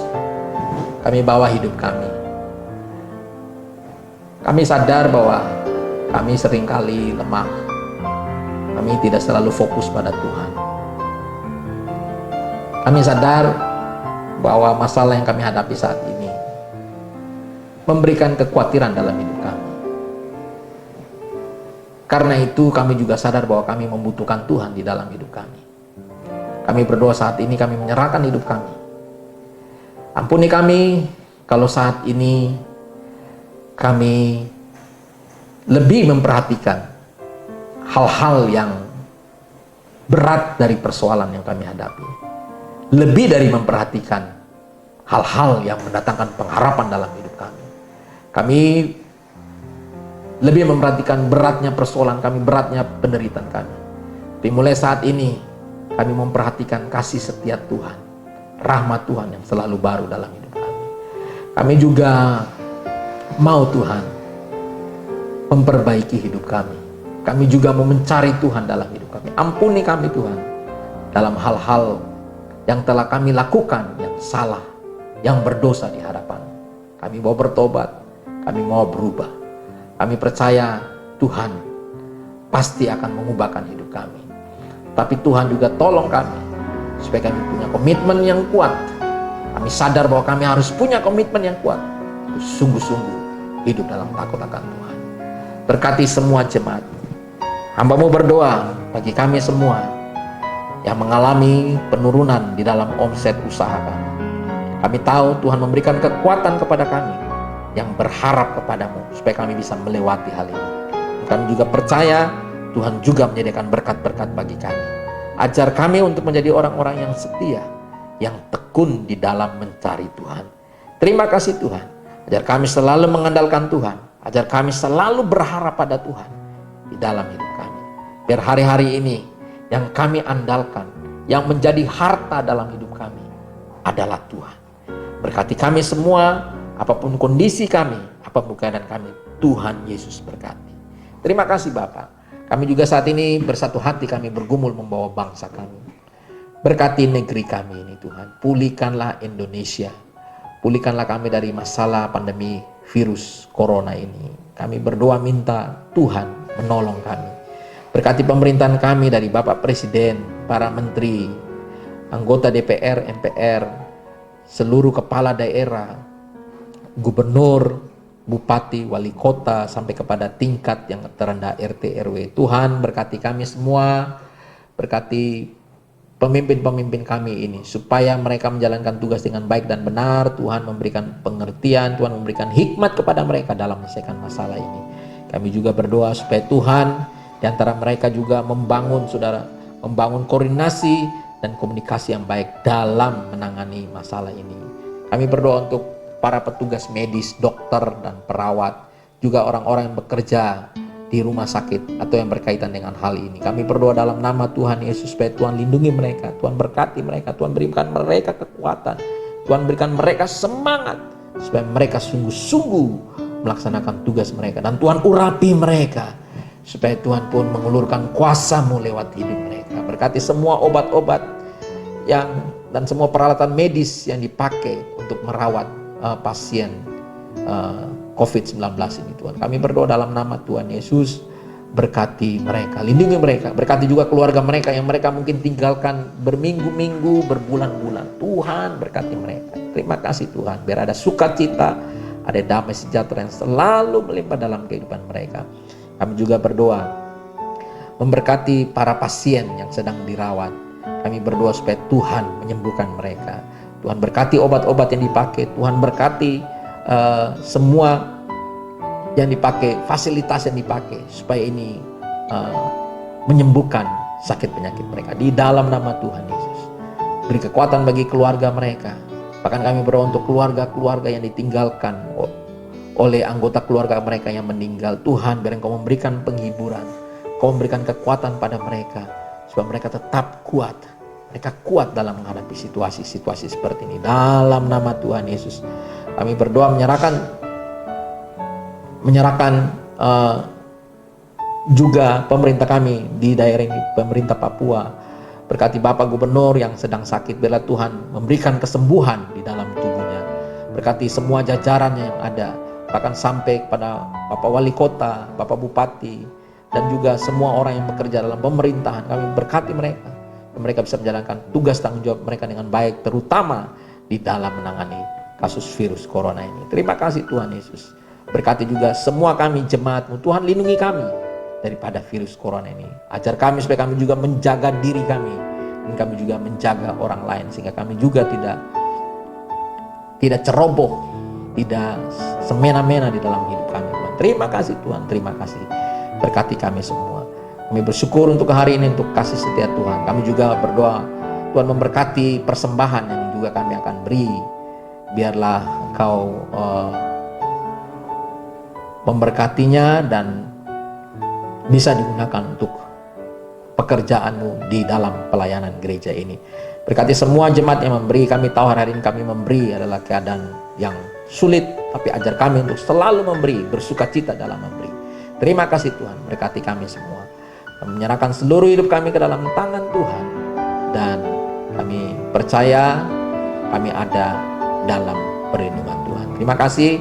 kami bawa hidup kami. Kami sadar bahwa kami seringkali lemah. Kami tidak selalu fokus pada Tuhan. Kami sadar bahwa masalah yang kami hadapi saat ini memberikan kekhawatiran dalam hidup kami. Karena itu kami juga sadar bahwa kami membutuhkan Tuhan di dalam hidup kami. Kami berdoa saat ini, kami menyerahkan hidup kami. Ampuni kami kalau saat ini kami lebih memperhatikan hal-hal yang berat dari persoalan yang kami hadapi, lebih dari memperhatikan hal-hal yang mendatangkan pengharapan dalam hidup kami. Kami lebih memperhatikan beratnya persoalan kami, beratnya penderitaan kami. Tapi mulai saat ini kami memperhatikan kasih setia Tuhan, rahmat Tuhan yang selalu baru dalam hidup kami. Kami juga mau Tuhan memperbaiki hidup kami. Kami juga mau mencari Tuhan dalam hidup kami. Ampuni kami Tuhan dalam hal-hal yang telah kami lakukan yang salah, yang berdosa di hadapan. Kami mau bertobat, kami mau berubah. Kami percaya Tuhan pasti akan mengubahkan hidup kami. Tapi Tuhan juga tolong kami supaya kami punya komitmen yang kuat. Kami sadar bahwa kami harus punya komitmen yang kuat, sungguh-sungguh hidup dalam takut akan Tuhan. Berkati semua jemaat. Hamba-Mu berdoa bagi kami semua yang mengalami penurunan di dalam omset usaha kami. Kami tahu Tuhan memberikan kekuatan kepada kami yang berharap kepadamu supaya kami bisa melewati hal ini. Kami juga percaya Tuhan juga menyediakan berkat-berkat bagi kami. Ajar kami untuk menjadi orang-orang yang setia, yang tekun di dalam mencari Tuhan. Terima kasih Tuhan. Ajar kami selalu mengandalkan Tuhan. Ajar kami selalu berharap pada Tuhan di dalam hidup kami. Biar hari-hari ini yang kami andalkan, yang menjadi harta dalam hidup kami adalah Tuhan. Berkati kami semua, apapun kondisi kami, apapun keadaan kami, Tuhan Yesus berkati. Terima kasih Bapa. Kami juga saat ini bersatu hati kami bergumul membawa bangsa kami. Berkati negeri kami ini Tuhan. Pulihkanlah Indonesia. Pulihkanlah kami dari masalah pandemi virus corona ini. Kami berdoa minta Tuhan menolong kami. Berkati pemerintahan kami dari Bapak Presiden, para menteri, anggota DPR, MPR, seluruh kepala daerah, gubernur, bupati, wali kota, sampai kepada tingkat yang terendah RT RW. Tuhan berkati kami semua, berkati pemimpin-pemimpin kami ini supaya mereka menjalankan tugas dengan baik dan benar. Tuhan memberikan pengertian, Tuhan memberikan hikmat kepada mereka dalam menyelesaikan masalah ini. Kami juga berdoa supaya Tuhan di antara mereka juga membangun koordinasi dan komunikasi yang baik dalam menangani masalah ini. Kami berdoa untuk para petugas medis, dokter dan perawat, juga orang-orang yang bekerja di rumah sakit atau yang berkaitan dengan hal ini. Kami berdoa dalam nama Tuhan Yesus supaya Tuhan lindungi mereka, Tuhan berkati mereka, Tuhan berikan mereka kekuatan, Tuhan berikan mereka semangat supaya mereka sungguh-sungguh melaksanakan tugas mereka, dan Tuhan urapi mereka supaya Tuhan pun mengulurkan kuasa-Mu lewat hidup mereka. Berkati semua obat-obat dan semua peralatan medis yang dipakai untuk merawat pasien COVID-19 ini Tuhan. Kami berdoa dalam nama Tuhan Yesus, berkati mereka, lindungi mereka, berkati juga keluarga mereka yang mereka mungkin tinggalkan berminggu-minggu, berbulan-bulan. Tuhan berkati mereka. Terima kasih Tuhan, biar ada sukacita, ada damai sejahtera yang selalu melimpah dalam kehidupan mereka. Kami juga berdoa memberkati para pasien yang sedang dirawat. Kami berdoa supaya Tuhan menyembuhkan mereka. Tuhan berkati obat-obat yang dipakai, Tuhan berkati semua yang dipakai, fasilitas yang dipakai, supaya ini menyembuhkan sakit penyakit mereka di dalam nama Tuhan Yesus. Beri kekuatan bagi keluarga mereka. Bahkan kami berdoa untuk keluarga-keluarga yang ditinggalkan oleh anggota keluarga mereka yang meninggal. Tuhan, biar Engkau memberikan penghiburan, Engkau memberikan kekuatan pada mereka supaya mereka tetap kuat. Mereka kuat dalam menghadapi situasi-situasi seperti ini. Dalam nama Tuhan Yesus, kami berdoa menyerahkan juga pemerintah kami di daerah ini, pemerintah Papua. Berkati Bapak Gubernur yang sedang sakit, biarlah Tuhan memberikan kesembuhan di dalam tubuhnya. Berkati semua jajarannya yang ada, bahkan sampai kepada Bapak Wali Kota, Bapak Bupati, dan juga semua orang yang bekerja dalam pemerintahan. Kami berkati mereka, mereka bisa menjalankan tugas tanggung jawab mereka dengan baik, terutama di dalam menangani kasus virus corona ini. Terima kasih Tuhan Yesus. Berkati juga semua kami jemaat-Mu. Tuhan, lindungi kami daripada virus corona ini. Ajar kami supaya kami juga menjaga diri kami, dan kami juga menjaga orang lain, sehingga kami juga tidak ceroboh, tidak semena-mena di dalam hidup kami, Tuhan. Terima kasih Tuhan, terima kasih. Berkati kami semua. Kami bersyukur untuk hari ini, untuk kasih setia Tuhan. Kami juga berdoa Tuhan memberkati persembahan yang juga kami akan beri. Biarlah Engkau memberkatinya dan bisa digunakan untuk pekerjaan-Mu di dalam pelayanan gereja ini. Berkati semua jemaat yang memberi. Kami tahu hari ini kami memberi adalah keadaan yang sulit, tapi ajar kami untuk selalu memberi, bersukacita dalam memberi. Terima kasih Tuhan, berkati kami semua. Kami menyerahkan seluruh hidup kami ke dalam tangan Tuhan, dan kami percaya kami ada dalam perlindungan Tuhan. Terima kasih.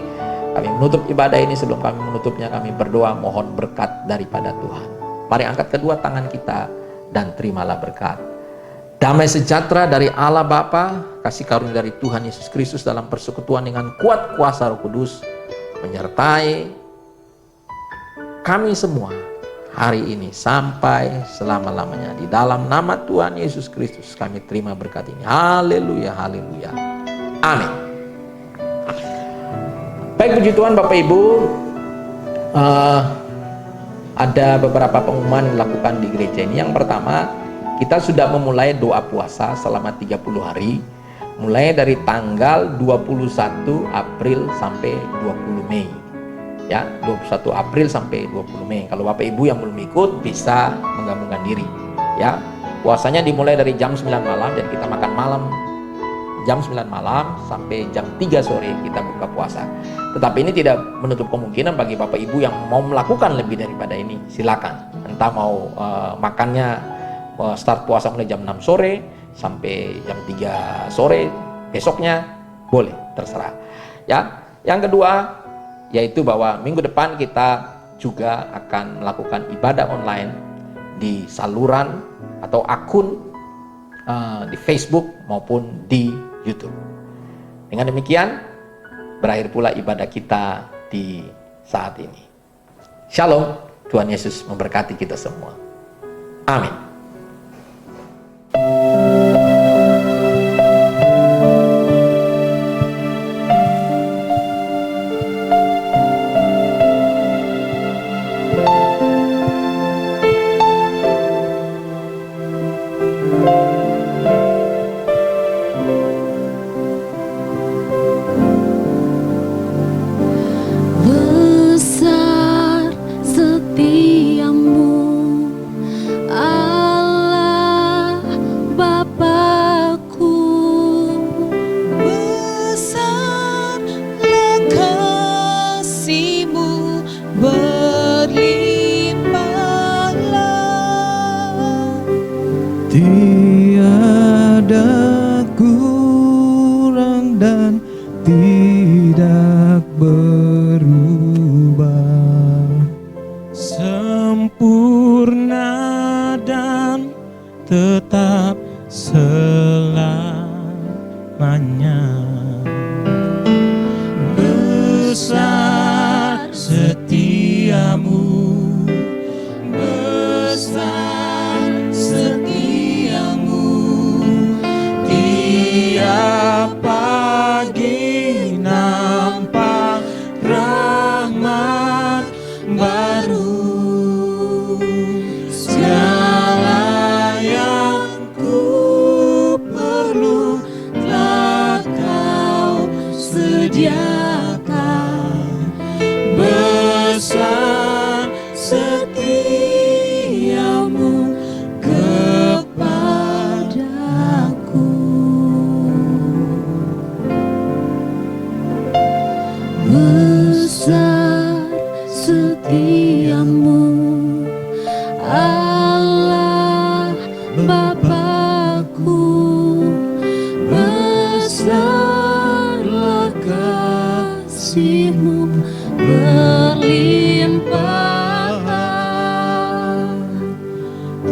Kami menutup ibadah ini. Sebelum kami menutupnya, kami berdoa mohon berkat daripada Tuhan. Mari angkat kedua tangan kita dan terimalah berkat. Damai sejahtera dari Allah Bapa, kasih karunia dari Tuhan Yesus Kristus dalam persekutuan dengan kuat kuasa Roh Kudus menyertai kami semua hari ini sampai selama-lamanya. Di dalam nama Tuhan Yesus Kristus kami terima berkat ini. Haleluya, haleluya. Amin. Baik, puji Tuhan Bapak Ibu, ada beberapa pengumuman yang dilakukan di gereja ini. Yang pertama, kita sudah memulai doa puasa selama 30 hari, mulai dari tanggal 21 April sampai 20 Mei. Ya, 21 April sampai 20 Mei. Kalau Bapak Ibu yang belum ikut bisa menggabungkan diri. Ya, puasanya dimulai dari jam 9 malam, dan kita makan malam jam 9 malam sampai jam 3 sore kita buka puasa. Tetapi ini tidak menutup kemungkinan bagi Bapak Ibu yang mau melakukan lebih daripada ini, silakan. Entah mau makannya start puasa mulai jam 6 sore sampai jam 3 sore besoknya, boleh, terserah. Ya, yang kedua yaitu bahwa minggu depan kita juga akan melakukan ibadah online di saluran atau akun di Facebook maupun di YouTube. Dengan demikian berakhir pula ibadah kita di saat ini. Shalom, Tuhan Yesus memberkati kita semua. Amin. Besar setiamu, Allah Bapakku. Besarlah kasih-Mu, berlimpahlah. Tiada kurang dan tidak berubah, sempurna dan tetap selamanya. Besar setiamu, besar setiamu, tiap pagi nampak rahmat baru. Segala yang ku perlu telah Kau sediakan. Besar setiamu kepadaku. Besar setiamu, Allah Bapakku. Besarlah kasih-Mu, berlimpah.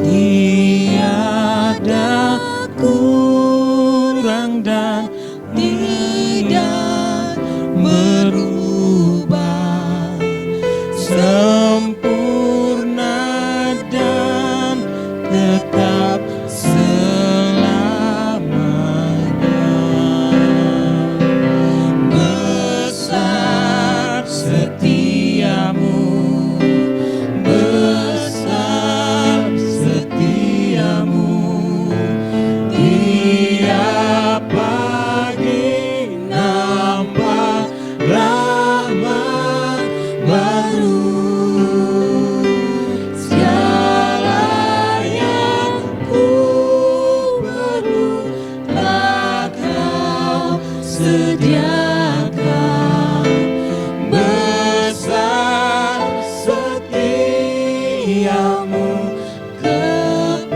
Tiada kurang dan sempurna dan tetap selamanya. Besar setiamu, besar setiamu, tiap pagi nampak rahmat baru. Segala yang ku perlu telah Kau sediakan. Besar setiamu kepadaku.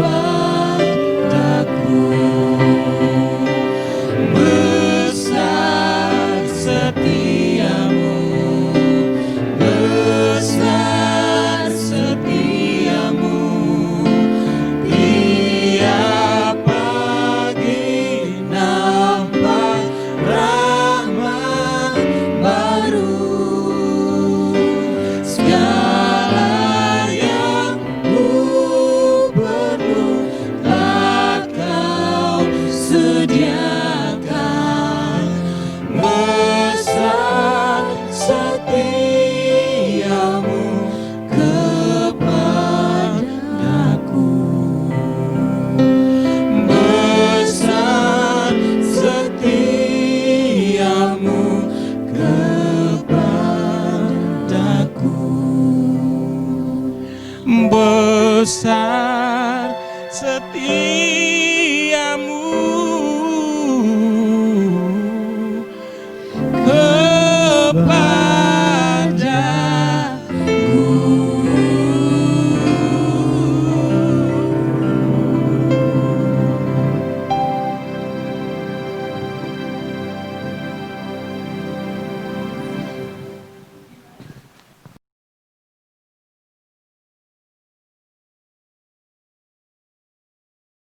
Besar setiamu, besar setiamu, tiap pagi nampak rahmat baru. Segala yang ku perlu telah Kau sediakan. Besar setiamu kepadaku. Besar setiamu kepadaku. Besar